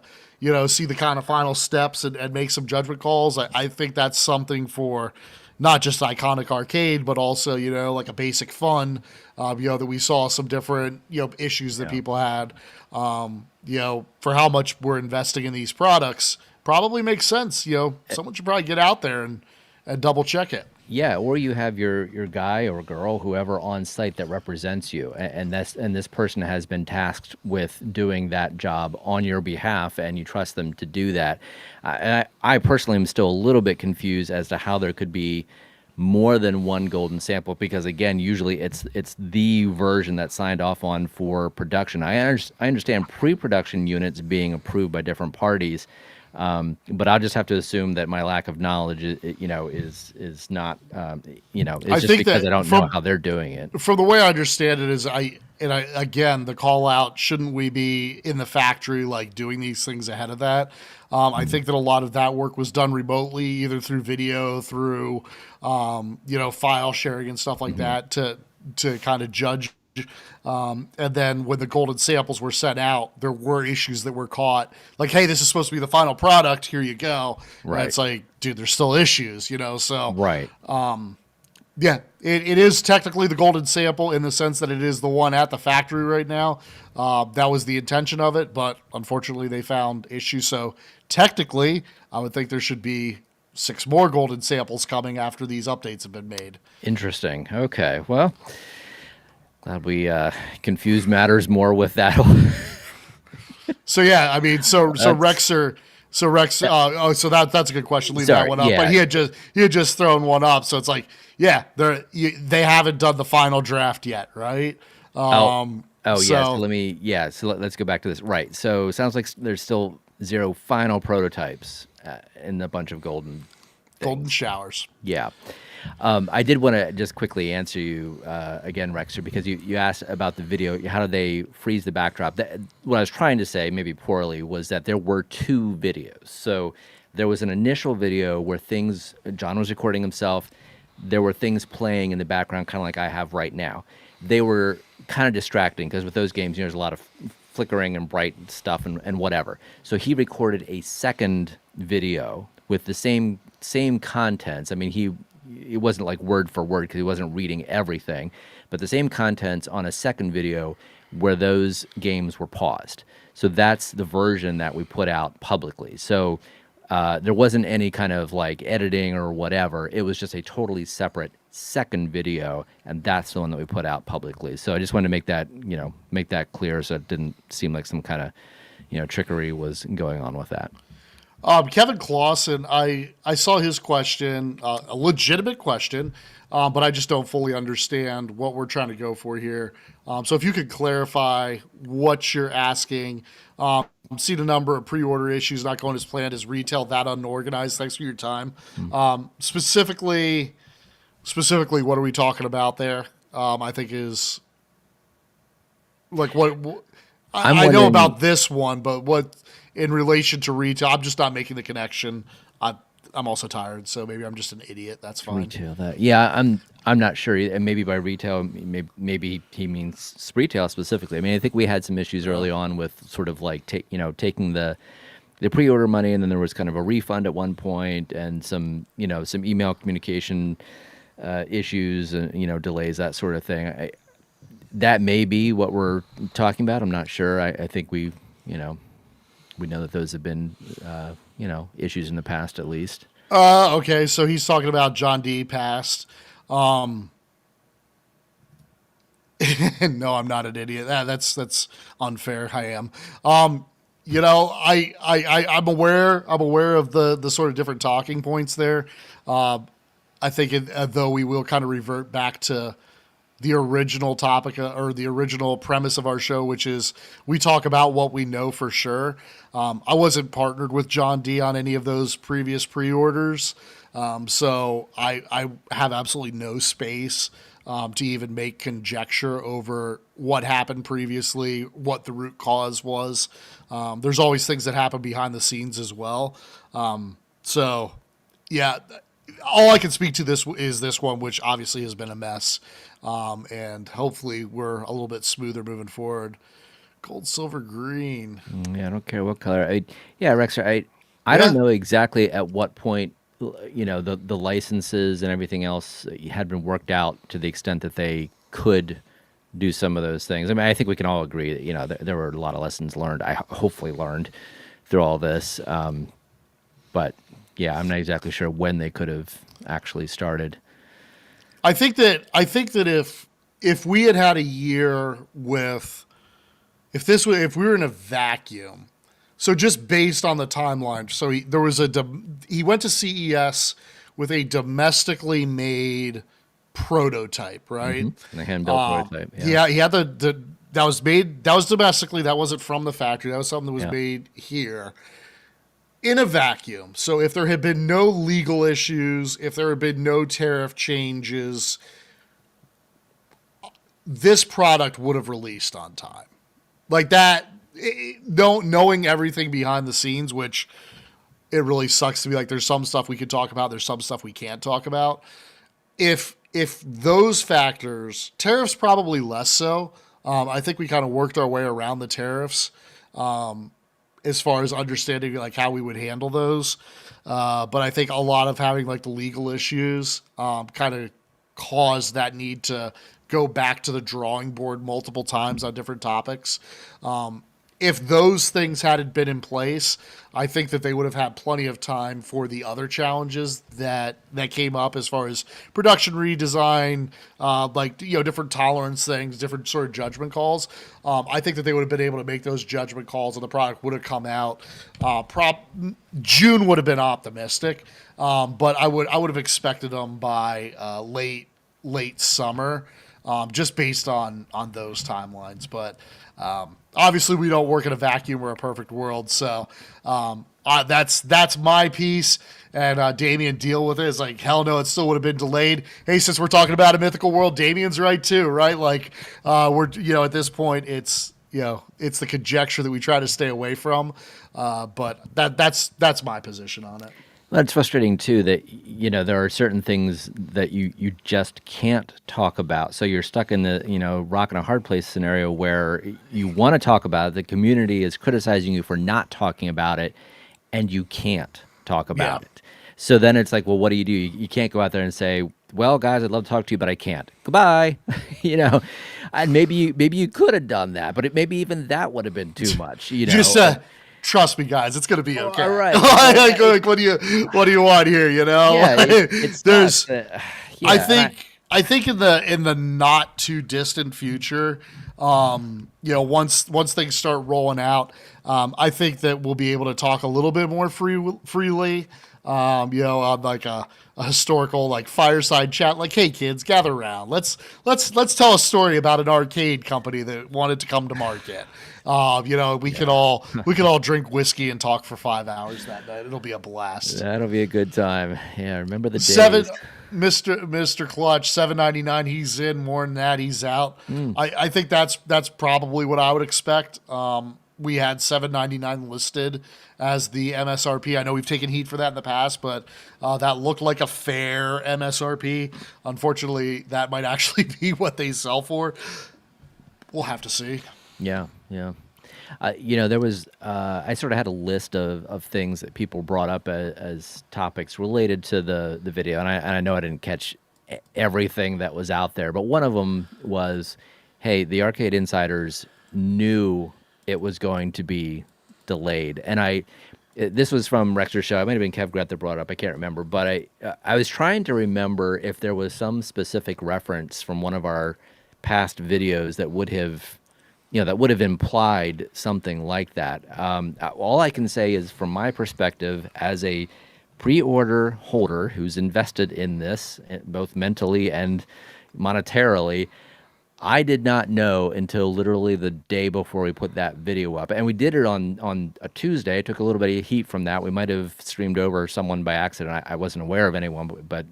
[SPEAKER 1] see the kind of final steps and make some judgment calls? I think that's something for not just Iconic Arcade, but also, like a Basic Fun, that we saw some different, issues that people had, for how much we're investing in these products. Probably makes sense. Someone should probably get out there and double check it.
[SPEAKER 2] Yeah, or you have your guy or girl, whoever on site that represents you, and this person has been tasked with doing that job on your behalf, and you trust them to do that. I personally am still a little bit confused as to how there could be more than one golden sample, because again, usually it's the version that's signed off on for production. I understand pre-production units being approved by different parties. But I'll just have to assume that my lack of knowledge, is not, it's just because I don't know how they're doing it.
[SPEAKER 1] From the way I understand it is, again, the call out, shouldn't we be in the factory, like doing these things ahead of that? I think that a lot of that work was done remotely, either through video, through, file sharing and stuff like that to kind of judge. And then when the golden samples were sent out, there were issues that were caught. Like, hey, this is supposed to be the final product. Here you go.
[SPEAKER 2] Right.
[SPEAKER 1] And it's like, dude, there's still issues, So
[SPEAKER 2] Right.
[SPEAKER 1] yeah, it is technically the golden sample in the sense that it is the one at the factory right now. That was the intention of it, but unfortunately they found issues. So technically, I would think there should be 6 more golden samples coming after these updates have been made.
[SPEAKER 2] Interesting. Okay. Well, glad we confuse matters more with that.
[SPEAKER 1] So yeah, I mean, so Rex, so that's a good question. Leave
[SPEAKER 2] Sorry,
[SPEAKER 1] that one up.
[SPEAKER 2] yeah.
[SPEAKER 1] But he had just thrown one up, so it's like, yeah, they haven't done the final draft yet, right?
[SPEAKER 2] So let's go back to this. Right. So it sounds like there's still 0 final prototypes in a bunch of golden
[SPEAKER 1] showers.
[SPEAKER 2] Yeah. I did want to just quickly answer you again, Rexer, because you asked about the video. How do they freeze the backdrop? What I was trying to say, maybe poorly, was that there were 2 videos. So there was an initial video where John was recording himself. There were things playing in the background, kind of like I have right now. They were kind of distracting because with those games, there's a lot of flickering and bright stuff and whatever. So he recorded a second video with the same contents. I mean, he it wasn't like word for word because he wasn't reading everything, but the same contents on a second video where those games were paused. So that's the version that we put out publicly. So there wasn't any kind of like editing or whatever. It was just a totally separate second video, and that's the one that we put out publicly. So I just wanted to make that clear, so it didn't seem like some kind of trickery was going on with that.
[SPEAKER 1] Kevin Clausen, I saw his question, a legitimate question, but I just don't fully understand what we're trying to go for here. So if you could clarify what you're asking. See the number of pre-order issues not going as planned. Is retail that unorganized? Thanks for your time. Specifically, what are we talking about there? I think is like what I know about this one, but what in relation to retail, I'm just not making the connection. I'm also tired, so maybe I'm just an idiot. That's fine.
[SPEAKER 2] Retail, I'm not sure, and maybe by retail, maybe he means retail specifically. I mean, I think we had some issues early on with sort of like taking the pre-order money, and then there was kind of a refund at one point, and some email communication issues and delays, that sort of thing. That may be what we're talking about. I'm not sure. I think we know that those have been issues in the past at least.
[SPEAKER 1] Okay, so he's talking about John D. Past. No, I'm not an idiot. That's unfair. I am. I'm aware of the sort of different talking points there. I think though we will kind of revert back to the original topic or the original premise of our show, which is we talk about what we know for sure. I wasn't partnered with John D on any of those previous pre-orders. So I have absolutely no space to even make conjecture over what happened previously, what the root cause was. There's always things that happen behind the scenes as well. So yeah, all I can speak to this is this one, which obviously has been a mess. And hopefully we're a little bit smoother moving forward. Gold, silver, green.
[SPEAKER 2] Yeah, I don't care what color. Rexer, I don't know exactly at what point, the licenses and everything else had been worked out to the extent that they could do some of those things. I mean, I think we can all agree that, there were a lot of lessons learned. I hopefully learned through all this. But yeah, I'm not exactly sure when they could have actually started.
[SPEAKER 1] I think that if we had a year with, if we were in a vacuum, so just based on the timeline, so he went to CES with a domestically made prototype, right?
[SPEAKER 2] Mm-hmm. The hand-built prototype.
[SPEAKER 1] Yeah, he had that was domestically. That wasn't from the factory. That was something that was made here. In a vacuum. So if there had been no legal issues, if there had been no tariff changes, this product would have released on time. Like that, knowing everything behind the scenes, which it really sucks to be like, there's some stuff we could talk about, there's some stuff we can't talk about. If those factors, tariffs probably less so. I think we kind of worked our way around the tariffs. As far as understanding like how we would handle those. But I think a lot of having like the legal issues kind of caused that need to go back to the drawing board multiple times on different topics. If those things hadn't been in place, I think that they would have had plenty of time for the other challenges that came up as far as production redesign, different tolerance things, different sort of judgment calls. I think that they would have been able to make those judgment calls, and the product would have come out. June would have been optimistic, but I would have expected them by late summer, just based on those timelines. But obviously, we don't work in a vacuum or a perfect world, so that's my piece. And Damien, deal with it. It's like, hell no, it still would have been delayed. Hey, since we're talking about a mythical world, Damien's right too, right? Like, we're at this point, it's it's the conjecture that we try to stay away from. But that's my position on it.
[SPEAKER 2] Well, it's frustrating too that there are certain things that you just can't talk about. So you're stuck in the rock and a hard place scenario where you want to talk about it. The community is criticizing you for not talking about it, and you can't talk about it. So then it's like, well, what do? You can't go out there and say, well, guys, I'd love to talk to you, but I can't. Goodbye. you know, and maybe you could have done that, but maybe even that would have been too much.
[SPEAKER 1] Just trust me, guys, it's gonna be okay.
[SPEAKER 2] All right.
[SPEAKER 1] Like, what do you want here?
[SPEAKER 2] Yeah, it's
[SPEAKER 1] There's,
[SPEAKER 2] yeah,
[SPEAKER 1] I think in the not too distant future, once things start rolling out, I think that we'll be able to talk a little bit more freely. On like a historical like fireside chat, like, hey kids, gather around. Let's tell a story about an arcade company that wanted to come to market. We could all drink whiskey and talk for 5 hours that night. It'll be a blast.
[SPEAKER 2] That'll be a good time. Yeah, remember the days.
[SPEAKER 1] Mr. Clutch, $7.99. He's in. More than that, he's out. I think that's probably what I would expect. We had $7.99 listed as the MSRP. I know we've taken heat for that in the past, but that looked like a fair MSRP. Unfortunately, that might actually be what they sell for. We'll have to see.
[SPEAKER 2] Yeah. There was I sort of had a list of things that people brought up as topics related to the video, and I know I didn't catch everything that was out there, but one of them was, hey, the Arcade Insiders knew it was going to be delayed, and this was from Rexer's show. It might have been Kev Grett that brought it up. I can't remember, but I was trying to remember if there was some specific reference from one of our past videos that would have implied something like that. All I can say is, from my perspective, as a pre-order holder who's invested in this, both mentally and monetarily, I did not know until literally the day before we put that video up. And we did it on a Tuesday. I took a little bit of heat from that. We might have streamed over someone by accident. I wasn't aware of anyone, but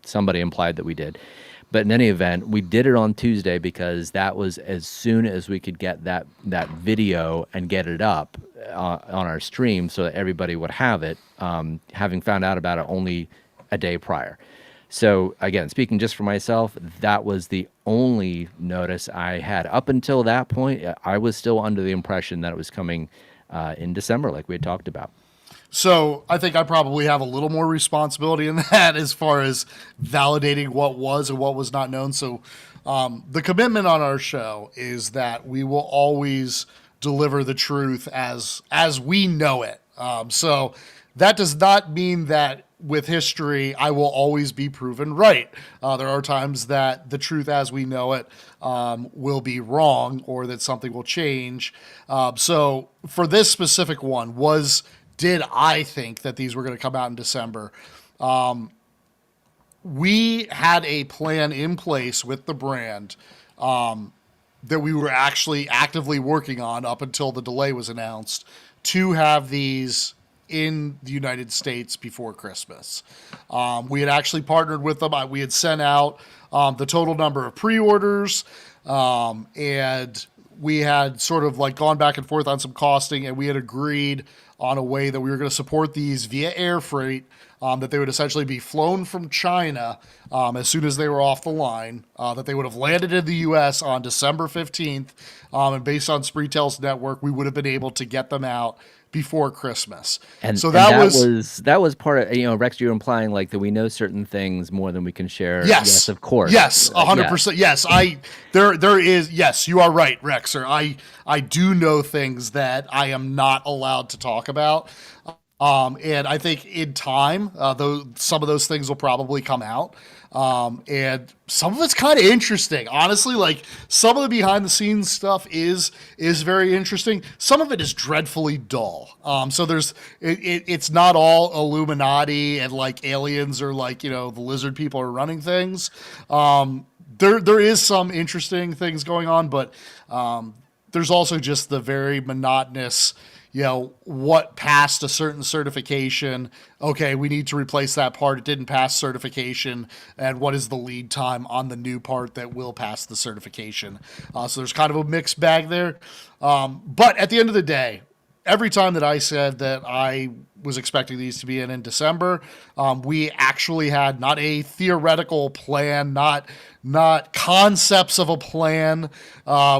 [SPEAKER 2] somebody implied that we did. But in any event, we did it on Tuesday because that was as soon as we could get that video and get it up on our stream so that everybody would have it, having found out about it only a day prior. So again, speaking just for myself, that was the only notice I had. Up until that point, I was still under the impression that it was coming in December, like we had talked about.
[SPEAKER 1] So I think I probably have a little more responsibility in that as far as validating what was and what was not known. So the commitment on our show is that we will always deliver the truth as we know it. So that does not mean that with history, I will always be proven right. There are times that the truth as we know it will be wrong, or that something will change. So for this specific one, did I think that these were going to come out in December? We had a plan in place with the brand that we were actually actively working on up until the delay was announced to have these in the United States before Christmas. We had actually partnered with them. We had sent out the total number of pre-orders, and we had sort of like gone back and forth on some costing, and we had agreed on a way that we were going to support these via air freight, that they would essentially be flown from China as soon as they were off the line, that they would have landed in the U.S. on December 15th, and based on Spreetel's network, we would have been able to get them out before Christmas.
[SPEAKER 2] And
[SPEAKER 1] so
[SPEAKER 2] that was part of, Rex, you're implying like that we know certain things more than we can share.
[SPEAKER 1] Yes,
[SPEAKER 2] of course.
[SPEAKER 1] Yes, 100%. Yes, there is. Yes, you are right, Rexer. I do know things that I am not allowed to talk about. And I think in time, some of those things will probably come out. And some of it's kind of interesting, honestly. Like, some of the behind the scenes stuff is very interesting. Some of it is dreadfully dull. So it's not all Illuminati and like aliens or like, the lizard people are running things. There is some interesting things going on, but there's also just the very monotonous, what passed a certain certification. Okay, we need to replace that part. It didn't pass certification. And what is the lead time on the new part that will pass the certification? So there's kind of a mixed bag there. But at the end of the day, every time that I said that I was expecting these to be in December, we actually had not a theoretical plan, not concepts of a plan.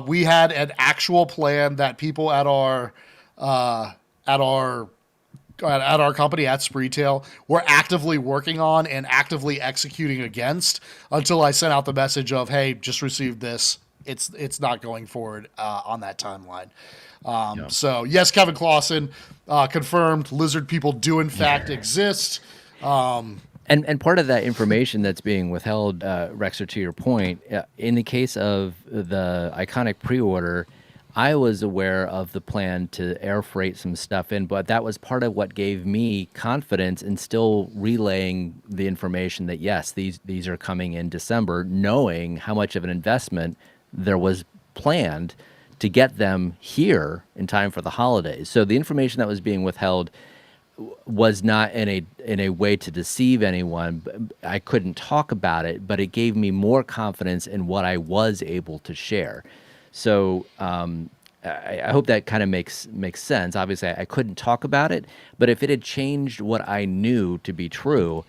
[SPEAKER 1] We had an actual plan that people at our at our company at Spreetail, we're actively working on and actively executing against until I sent out the message of, hey, just received this. It's not going forward on that timeline.
[SPEAKER 2] Yeah.
[SPEAKER 1] So yes, Kevin Clausen confirmed. Lizard people do in fact exist.
[SPEAKER 2] And part of that information that's being withheld, Rexer, to your point, in the case of the Iconic pre-order, I was aware of the plan to air freight some stuff in, but that was part of what gave me confidence in still relaying the information that yes, these are coming in December, knowing how much of an investment there was planned to get them here in time for the holidays. So the information that was being withheld was not in a way to deceive anyone. I couldn't talk about it, but it gave me more confidence in what I was able to share. So I hope that kind of makes sense. Obviously, I couldn't talk about it, but if it had changed what I knew to be true,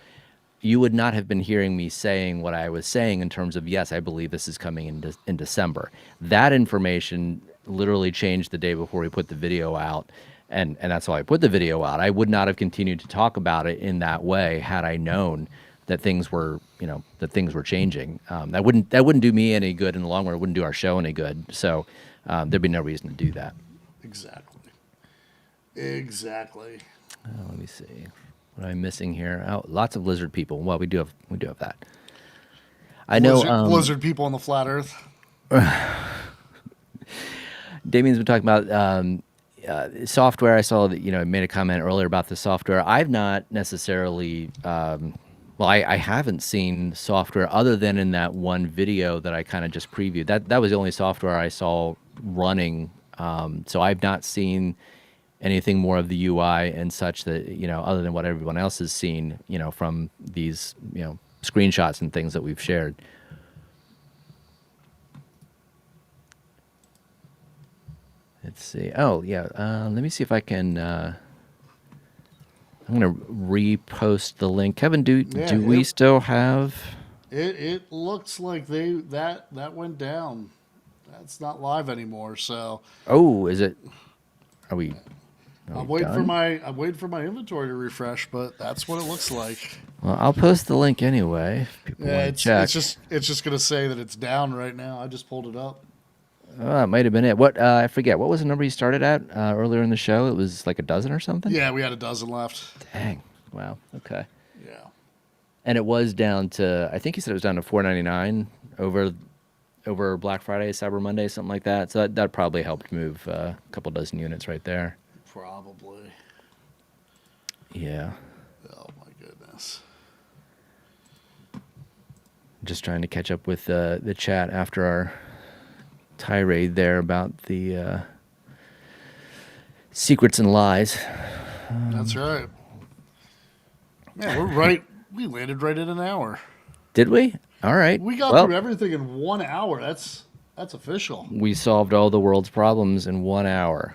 [SPEAKER 2] you would not have been hearing me saying what I was saying in terms of, yes, I believe this is coming in December. That information literally changed the day before we put the video out. And that's why I put the video out. I would not have continued to talk about it in that way had I known that things were, changing. That wouldn't do me any good in the long run. It wouldn't do our show any good. So there'd be no reason to do that.
[SPEAKER 1] Exactly.
[SPEAKER 2] Let me see. What am I missing here? Oh, lots of lizard people. Well, we do have that. I know
[SPEAKER 1] Blizzard people on the flat Earth.
[SPEAKER 2] Damien's been talking about software. I saw that made a comment earlier about the software. I've not necessarily. I haven't seen software other than in that one video that I kind of just previewed. That was the only software I saw running. So I've not seen anything more of the UI and such that other than what everyone else has seen. From these screenshots and things that we've shared. Let's see. Oh, yeah. Let me see if I can. I'm going to repost the link. Kevin, do we still have?
[SPEAKER 1] It looks like that went down. That's not live anymore. So.
[SPEAKER 2] Oh, is it? Are we?
[SPEAKER 1] I'm waiting for my inventory to refresh, but that's what it looks like.
[SPEAKER 2] Well, I'll post the link anyway. If people want to check.
[SPEAKER 1] It's just going to say that it's down right now. I just pulled it up.
[SPEAKER 2] Oh, it might have been it. What I forget. What was the number you started at earlier in the show? It was like a dozen or something?
[SPEAKER 1] Yeah, we had a dozen left.
[SPEAKER 2] Dang. Wow. Okay.
[SPEAKER 1] Yeah.
[SPEAKER 2] And it was down to, I think you said it was down to $4.99 over Black Friday, Cyber Monday, something like that. So that probably helped move a couple dozen units right there.
[SPEAKER 1] Probably.
[SPEAKER 2] Yeah.
[SPEAKER 1] Oh my goodness.
[SPEAKER 2] Just trying to catch up with the chat after our tirade there about the secrets and lies.
[SPEAKER 1] That's right. Man, we're right. We landed right in an hour.
[SPEAKER 2] Did we? All right.
[SPEAKER 1] We got through everything in 1 hour. That's official.
[SPEAKER 2] We solved all the world's problems in 1 hour.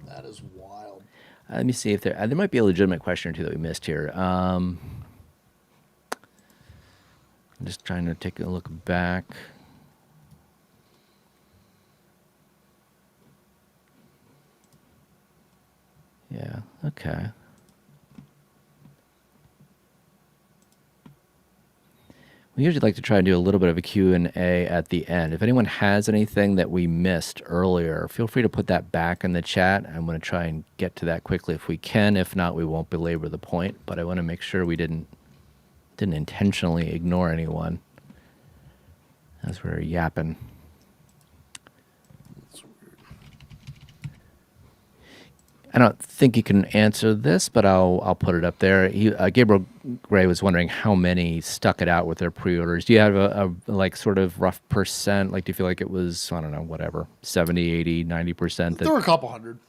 [SPEAKER 1] That is wild.
[SPEAKER 2] Let me see if there might be a legitimate question or two that we missed here. I'm just trying to take a look back. Yeah, okay. We usually like to try and do a little bit of a Q&A at the end. If anyone has anything that we missed earlier, feel free to put that back in the chat. I'm going to try and get to that quickly if we can. If not, we won't belabor the point, but I want to make sure we didn't intentionally ignore anyone as we're yapping. I don't think you can answer this, but I'll put it up there. Gabriel Gray was wondering how many stuck it out with their pre-orders. Do you have a like sort of rough percent? Like, do you feel like it was, I don't know, whatever, 70, 80, 90%?
[SPEAKER 1] There were a couple hundred.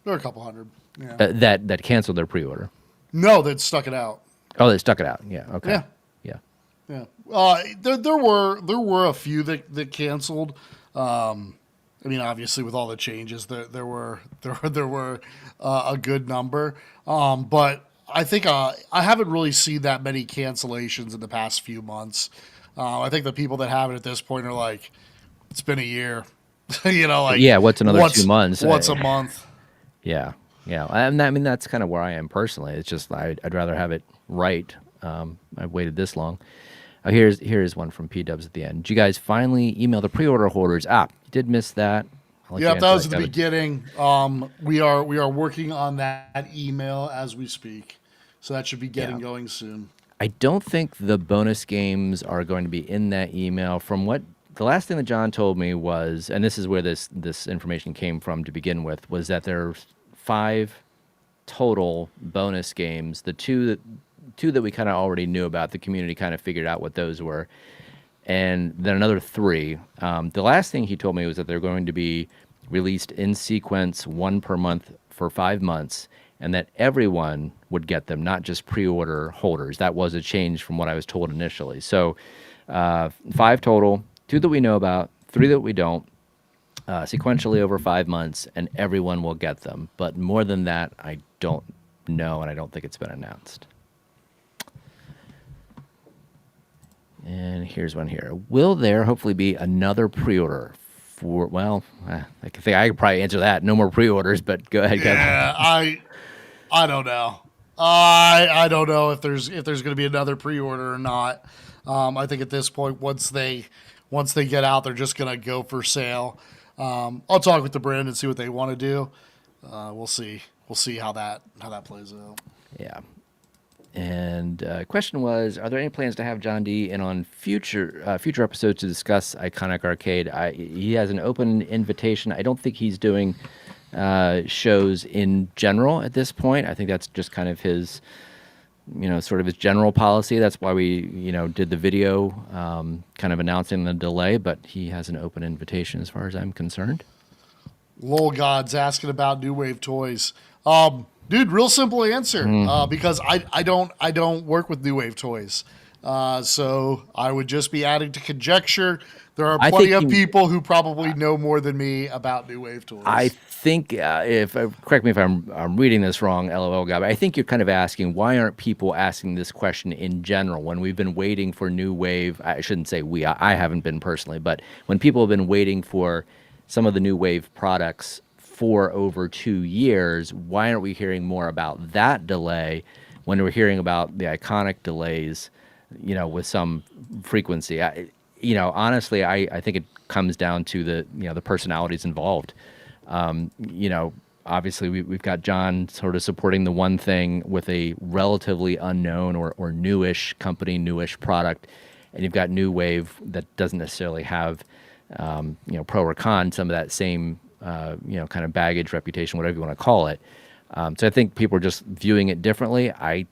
[SPEAKER 1] Yeah.
[SPEAKER 2] That canceled their pre-order.
[SPEAKER 1] No, that stuck it out.
[SPEAKER 2] Oh, they stuck it out. Yeah. Okay.
[SPEAKER 1] Yeah. There were a few that canceled. I mean, obviously, with all the changes, there were a good number. But I think I haven't really seen that many cancellations in the past few months. I think the people that have it at this point are like, it's been a year.
[SPEAKER 2] What's another 2 months?
[SPEAKER 1] What's a month?
[SPEAKER 2] Yeah. Yeah, and I mean that's kind of where I am personally. It's just I'd rather have it right. I've waited this long. Here's one from P Dubs at the end. Did you guys finally email the pre-order holders? You did miss that. I'll let you
[SPEAKER 1] Yep,
[SPEAKER 2] answer
[SPEAKER 1] that was at the
[SPEAKER 2] Kevin.
[SPEAKER 1] beginning. We are working on that email as we speak, so that should be getting going soon.
[SPEAKER 2] I don't think the bonus games are going to be in that email. From what the last thing that John told me was, and this is where this information came from to begin with, was that there are 5 total bonus games. The two that we kind of already knew about, the community kind of figured out what those were, and then another 3. The last thing he told me was that they're going to be released in sequence, 1 per month for 5 months, and that everyone would get them, not just pre-order holders. That was a change from what I was told initially. So 5 total, 2 that we know about, 3 that we don't, sequentially over 5 months, and everyone will get them. But more than that, I don't know, and I don't think it's been announced. And here's one here. Will there hopefully be another pre-order for, well, I think I could probably answer that. No more pre-orders, but go ahead, Kevin.
[SPEAKER 1] Yeah, I don't know. I don't know if there's going to be another pre-order or not. I think at this point, once they get out, they're just going to go for sale. I'll talk with the brand and see what they want to do. We'll see how that plays out.
[SPEAKER 2] Yeah. And question was, are there any plans to have John D in on future episodes to discuss Iconic Arcade? He has an open invitation. I don't think he's doing shows in general at this point. I think that's just kind of his, sort of his general policy. That's why we, did the video kind of announcing the delay, but he has an open invitation as far as I'm concerned.
[SPEAKER 1] Lol God's asking about New Wave toys. Dude, real simple answer. Because I don't work with New Wave toys. So I would just be adding to conjecture. There are plenty of people who probably know more than me about New Wave toys.
[SPEAKER 2] I think, correct me if I'm reading this wrong, LOL guy, but I think you're kind of asking, why aren't people asking this question in general when we've been waiting for New Wave? I shouldn't say we, I haven't been personally, but when people have been waiting for some of the New Wave products for over 2 years, why aren't we hearing more about that delay when we're hearing about the Iconic delays, with some frequency? Honestly, I think it comes down to the personalities involved. Obviously we've got John sort of supporting the one thing with a relatively unknown or newish company, newish product, and you've got New Wave that doesn't necessarily have, pro or con, some of that same, kind of baggage, reputation, whatever you want to call it. So I think people are just viewing it differently. I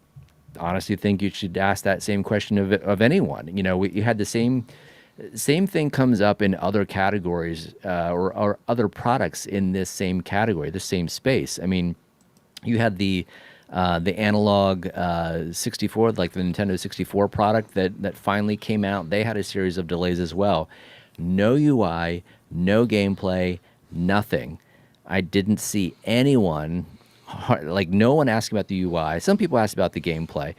[SPEAKER 2] honestly think you should ask that same question of anyone. You had the same thing comes up in other categories or other products in this same category, the same space. I mean, you had the analog 64, like the Nintendo 64 product that finally came out. They had a series of delays as well. No UI, no gameplay, nothing. I didn't see anyone, like no one asking about the UI. Some people asked about the gameplay.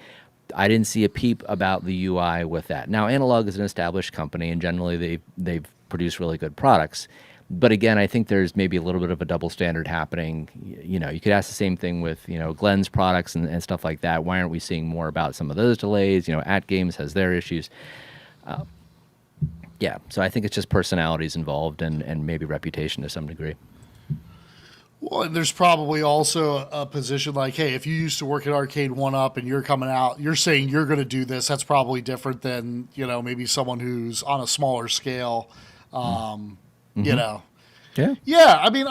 [SPEAKER 2] I didn't see a peep about the UI with that. Now, Analog is an established company, and generally they've produced really good products. But again, I think there's maybe a little bit of a double standard happening. You could ask the same thing with, Glenn's products and stuff like that. Why aren't we seeing more about some of those delays? At Games has their issues. Yeah, so I think it's just personalities involved and maybe reputation to some degree.
[SPEAKER 1] Well, and there's probably also a position like, hey, if you used to work at Arcade 1-Up and you're coming out, you're saying you're going to do this. That's probably different than, maybe someone who's on a smaller scale, Yeah, I mean,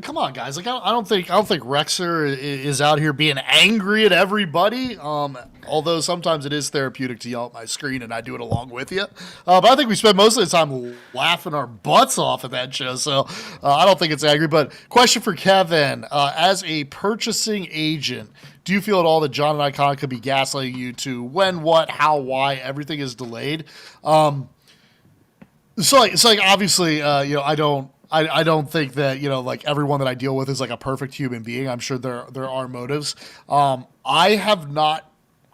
[SPEAKER 1] come on, guys. Like, I don't think Rexer is out here being angry at everybody. Although sometimes it is therapeutic to yell at my screen, and I do it along with you. But I think we spend most of the time laughing our butts off at that show. So I don't think it's angry. But question for Kevin: as a purchasing agent, do you feel at all that John and Iconic could be gaslighting you to when, what, how, why everything is delayed? So it's like obviously, I don't think that, like everyone that I deal with is like a perfect human being. I'm sure there are motives. I have not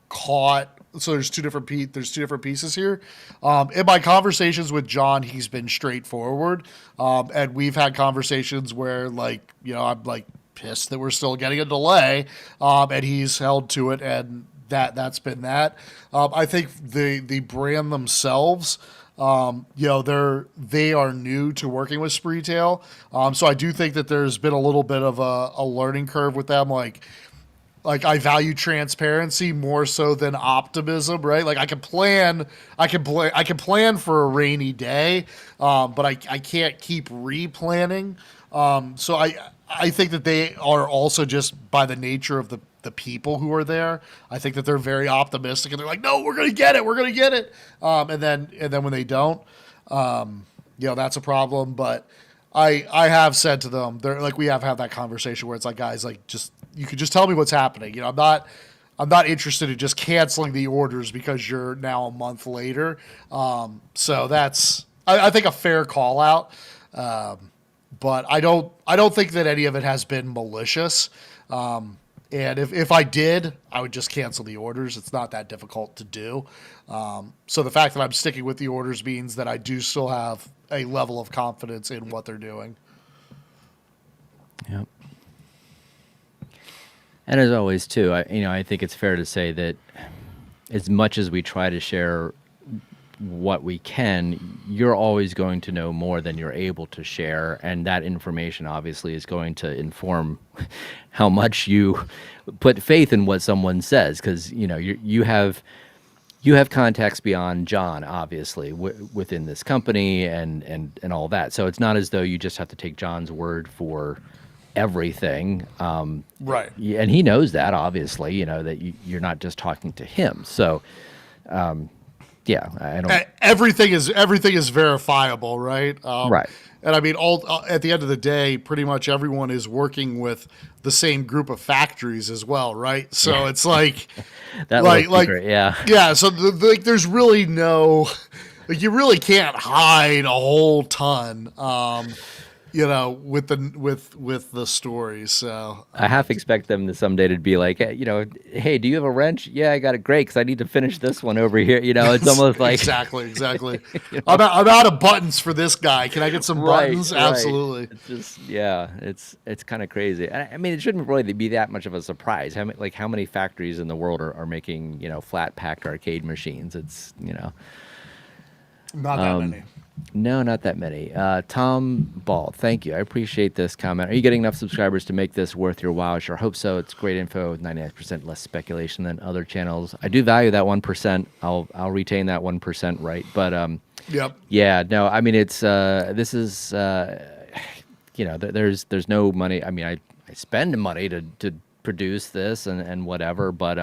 [SPEAKER 1] caught. So there's two different pieces here. In my conversations with John, he's been straightforward. And we've had conversations where I'm like, pissed that we're still getting a delay, and he's held to it, and that's been that. I think the brand themselves, they are new to working with Spreetail, so I do think that there's been a little bit of a learning curve with them, like I value transparency more so than optimism, right? Like I can plan for a rainy day, but I can't keep replanning. So I think that they are also, just by the nature of the people who are there, I think that they're very optimistic, and they're like, no, we're gonna get it, and then when they don't, that's a problem. But I have said to them, they're like, we have had that conversation where it's like, guys, like, just, you could just tell me what's happening. I'm not interested in just canceling the orders because you're now a month later. So that's, I think, a fair call out. But I don't think that any of it has been malicious. And if I did, I would just cancel the orders. It's not that difficult to do. So the fact that I'm sticking with the orders means that I do still have a level of confidence in what they're doing.
[SPEAKER 2] Yep. And as always, too, I think it's fair to say that as much as we try to share what we can, you're always going to know more than you're able to share, and that information obviously is going to inform how much you put faith in what someone says, because you have contacts beyond John, obviously, within this company and all that. So it's not as though you just have to take John's word for everything,
[SPEAKER 1] right?
[SPEAKER 2] And he knows that, obviously, that you're not just talking to him. So yeah, I don't.
[SPEAKER 1] Everything is verifiable, right?
[SPEAKER 2] Right.
[SPEAKER 1] And I mean, at the end of the day, pretty much everyone is working with the same group of factories as well, right? So it's like
[SPEAKER 2] that, like secret,
[SPEAKER 1] yeah. So there's really no, like, you really can't hide a whole ton, with the stories. So
[SPEAKER 2] I half expect them to someday to be like, hey, do you have a wrench? Yeah, I got it. Great, because I need to finish this one over here. It's almost like
[SPEAKER 1] exactly. I'm out of buttons for this guy. Can I get some buttons?
[SPEAKER 2] Right.
[SPEAKER 1] Absolutely.
[SPEAKER 2] It's just, it's kind of crazy. I mean, it shouldn't really be that much of a surprise. How many factories in the world are making flat packed arcade machines? It's
[SPEAKER 1] not that many.
[SPEAKER 2] No, not that many. Tom Ball, thank you. I appreciate this comment. Are you getting enough subscribers to make this worth your while? I sure hope so. It's great info, 99% less speculation than other channels. I do value that 1%. I'll retain that 1% right. But
[SPEAKER 1] yep.
[SPEAKER 2] Yeah, no, I mean, it's this is there's no money. I mean, I spend money to produce this and whatever, but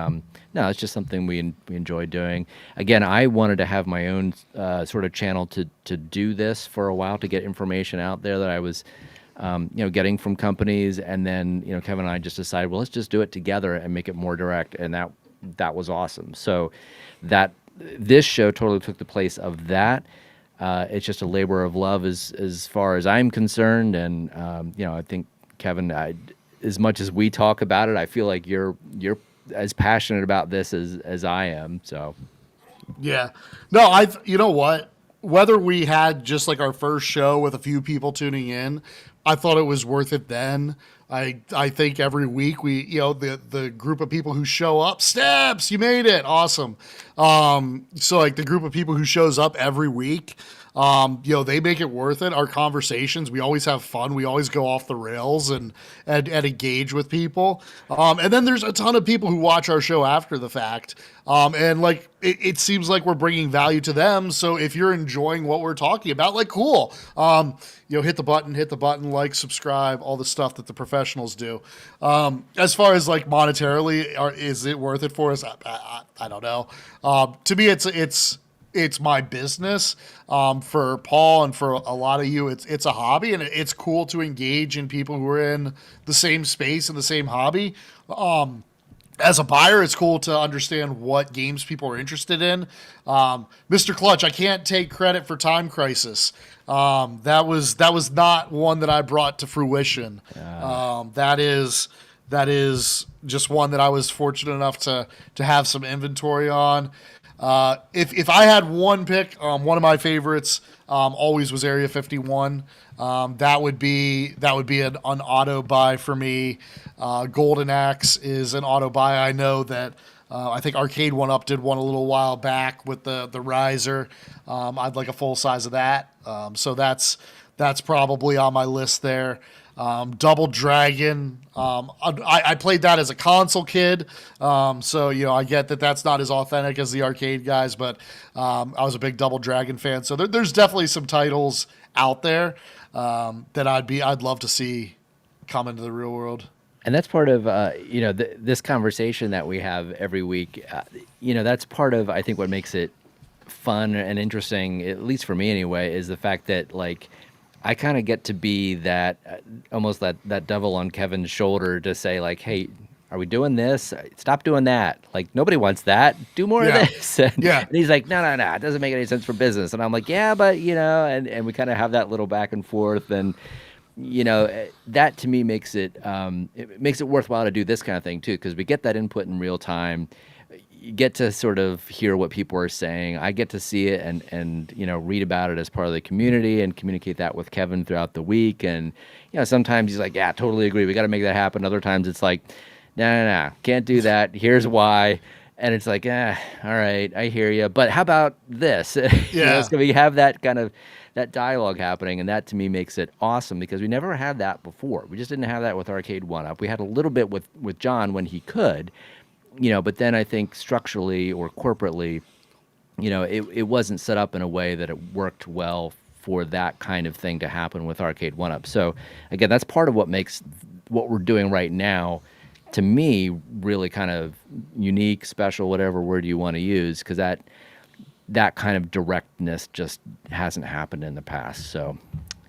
[SPEAKER 2] no, it's just something we enjoy doing. Again, I wanted to have my own sort of channel to do this for a while, to get information out there that I was getting from companies, and then Kevin and I just decided, well, let's just do it together and make it more direct, and that was awesome. So this show totally took the place of that. It's just a labor of love as far as I'm concerned, and I think, Kevin, as much as we talk about it, I feel like you're as passionate about this as I am. So,
[SPEAKER 1] yeah, no, you know what? Whether we had just like our first show with a few people tuning in, I thought it was worth it then. I think every week we, the group of people who show up, Steps, you made it, awesome. So like the group of people who shows up every week, they make it worth it. Our conversations, we always have fun. We always go off the rails and engage with people. And then there's a ton of people who watch our show after the fact. And like, it seems like we're bringing value to them. So if you're enjoying what we're talking about, like, cool. Hit the button, like, subscribe, all the stuff that the professionals do. As far as like monetarily, is it worth it for us? I don't know. To me, it's my business. For Paul and for a lot of you, it's a hobby, and it's cool to engage in people who are in the same space and the same hobby. As a buyer, it's cool to understand what games people are interested in. Mr. Clutch, I can't take credit for Time Crisis. That was not one that I brought to fruition. That is just one that I was fortunate enough to have some inventory on. If I had one pick, one of my favorites always was Area 51. That would be an auto buy for me. Golden Axe is an auto buy. I know that I think Arcade One Up did one a little while back with the riser. I'd like a full size of that. So that's probably on my list there. Double Dragon. I played that as a console kid, so I get that that's not as authentic as the arcade guys, but I was a big Double Dragon fan. So there's definitely some titles out there that I'd love to see come into the real world.
[SPEAKER 2] And that's part of this conversation that we have every week. That's part of, I think, what makes it fun and interesting, at least for me anyway, is the fact that like I kind of get to be that almost that devil on Kevin's shoulder to say like, hey, are we doing this? Stop doing that. Like nobody wants that. Do more
[SPEAKER 1] Yeah.
[SPEAKER 2] of this. And,
[SPEAKER 1] Yeah.
[SPEAKER 2] and he's like, no, it doesn't make any sense for business. And I'm like, yeah, but and we kind of have that little back and forth. And that to me makes it worthwhile to do this kind of thing too, because we get that input in real time. You get to sort of hear what people are saying. I get to see it and read about it as part of the community and communicate that with Kevin throughout the week. And sometimes he's like, yeah, totally agree. We got to make that happen. Other times it's like, no, can't do that. Here's why. And it's like, all right, I hear you. But how about this?
[SPEAKER 1] Yeah.
[SPEAKER 2] So we have that kind of that dialogue happening, and that to me makes it awesome because we never had that before. We just didn't have that with Arcade One Up. We had a little bit with John when he could. But then I think structurally or corporately, it wasn't set up in a way that it worked well for that kind of thing to happen with Arcade One Up. So again, that's part of what makes what we're doing right now, to me, really kind of unique, special, whatever word you want to use, because that kind of directness just hasn't happened in the past. So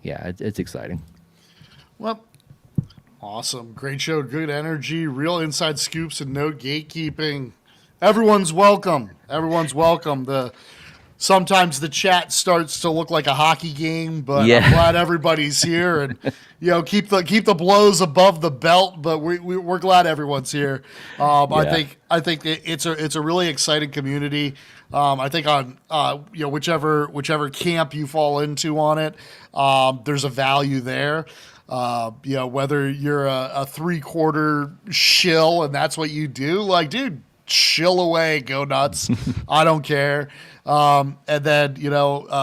[SPEAKER 2] yeah, it's exciting.
[SPEAKER 1] Well, awesome. Great show. Good energy. Real inside scoops and no gatekeeping. Everyone's welcome. Everyone's welcome. Sometimes the chat starts to look like a hockey game, but
[SPEAKER 2] Yeah.
[SPEAKER 1] I'm glad everybody's here and keep the blows above the belt. But we're glad everyone's here. I think it's a really exciting community. I think on whichever camp you fall into on it, there's a value there. Whether you're a 3/4 shill and that's what you do, like, dude, chill away, go nuts. I don't care. And then,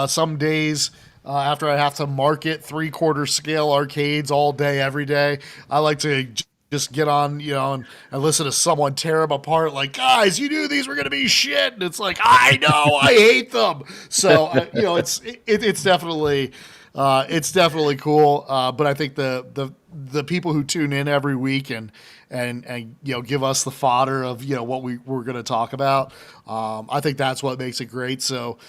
[SPEAKER 1] some days after I have to market 3/4 scale arcades all day, every day, I like to just get on, and listen to someone tear them apart. Like, guys, you knew these were going to be shit. And it's like, I know, I hate them. So, it's definitely, cool. But I think the people who tune in every week and give us the fodder of what we're going to talk about, I think that's what makes it great. So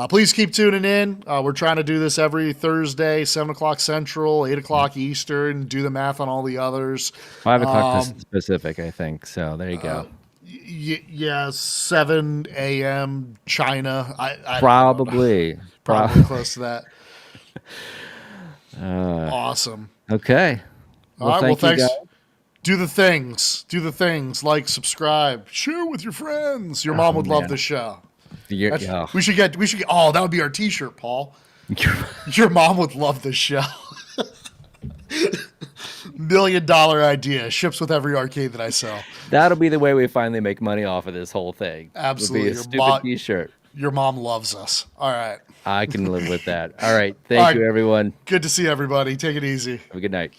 [SPEAKER 1] please keep tuning in. We're trying to do this every Thursday, 7:00 Central, 8:00 Eastern. Do the math on all the others.
[SPEAKER 2] 5:00 Pacific, I think. So there you go.
[SPEAKER 1] Yeah, 7 a.m. China. I
[SPEAKER 2] Probably
[SPEAKER 1] close to that. Awesome.
[SPEAKER 2] Okay.
[SPEAKER 1] All right. Well,
[SPEAKER 2] thank you,
[SPEAKER 1] thanks.
[SPEAKER 2] guys.
[SPEAKER 1] Do the things. Like, subscribe, share with your friends. Your mom would love
[SPEAKER 2] man.
[SPEAKER 1] the show.
[SPEAKER 2] Yeah.
[SPEAKER 1] We should get. Oh, that would be our T-shirt, Paul. Your mom would love the show. $1 million idea. Ships with every arcade that I sell.
[SPEAKER 2] That'll be the way we finally make money off of this whole thing.
[SPEAKER 1] Absolutely.
[SPEAKER 2] It'll be a stupid T-shirt.
[SPEAKER 1] Your mom loves us. All right.
[SPEAKER 2] I can live with that. All right. Thank you, everyone.
[SPEAKER 1] Good to see everybody. Take it easy.
[SPEAKER 2] Have a good night.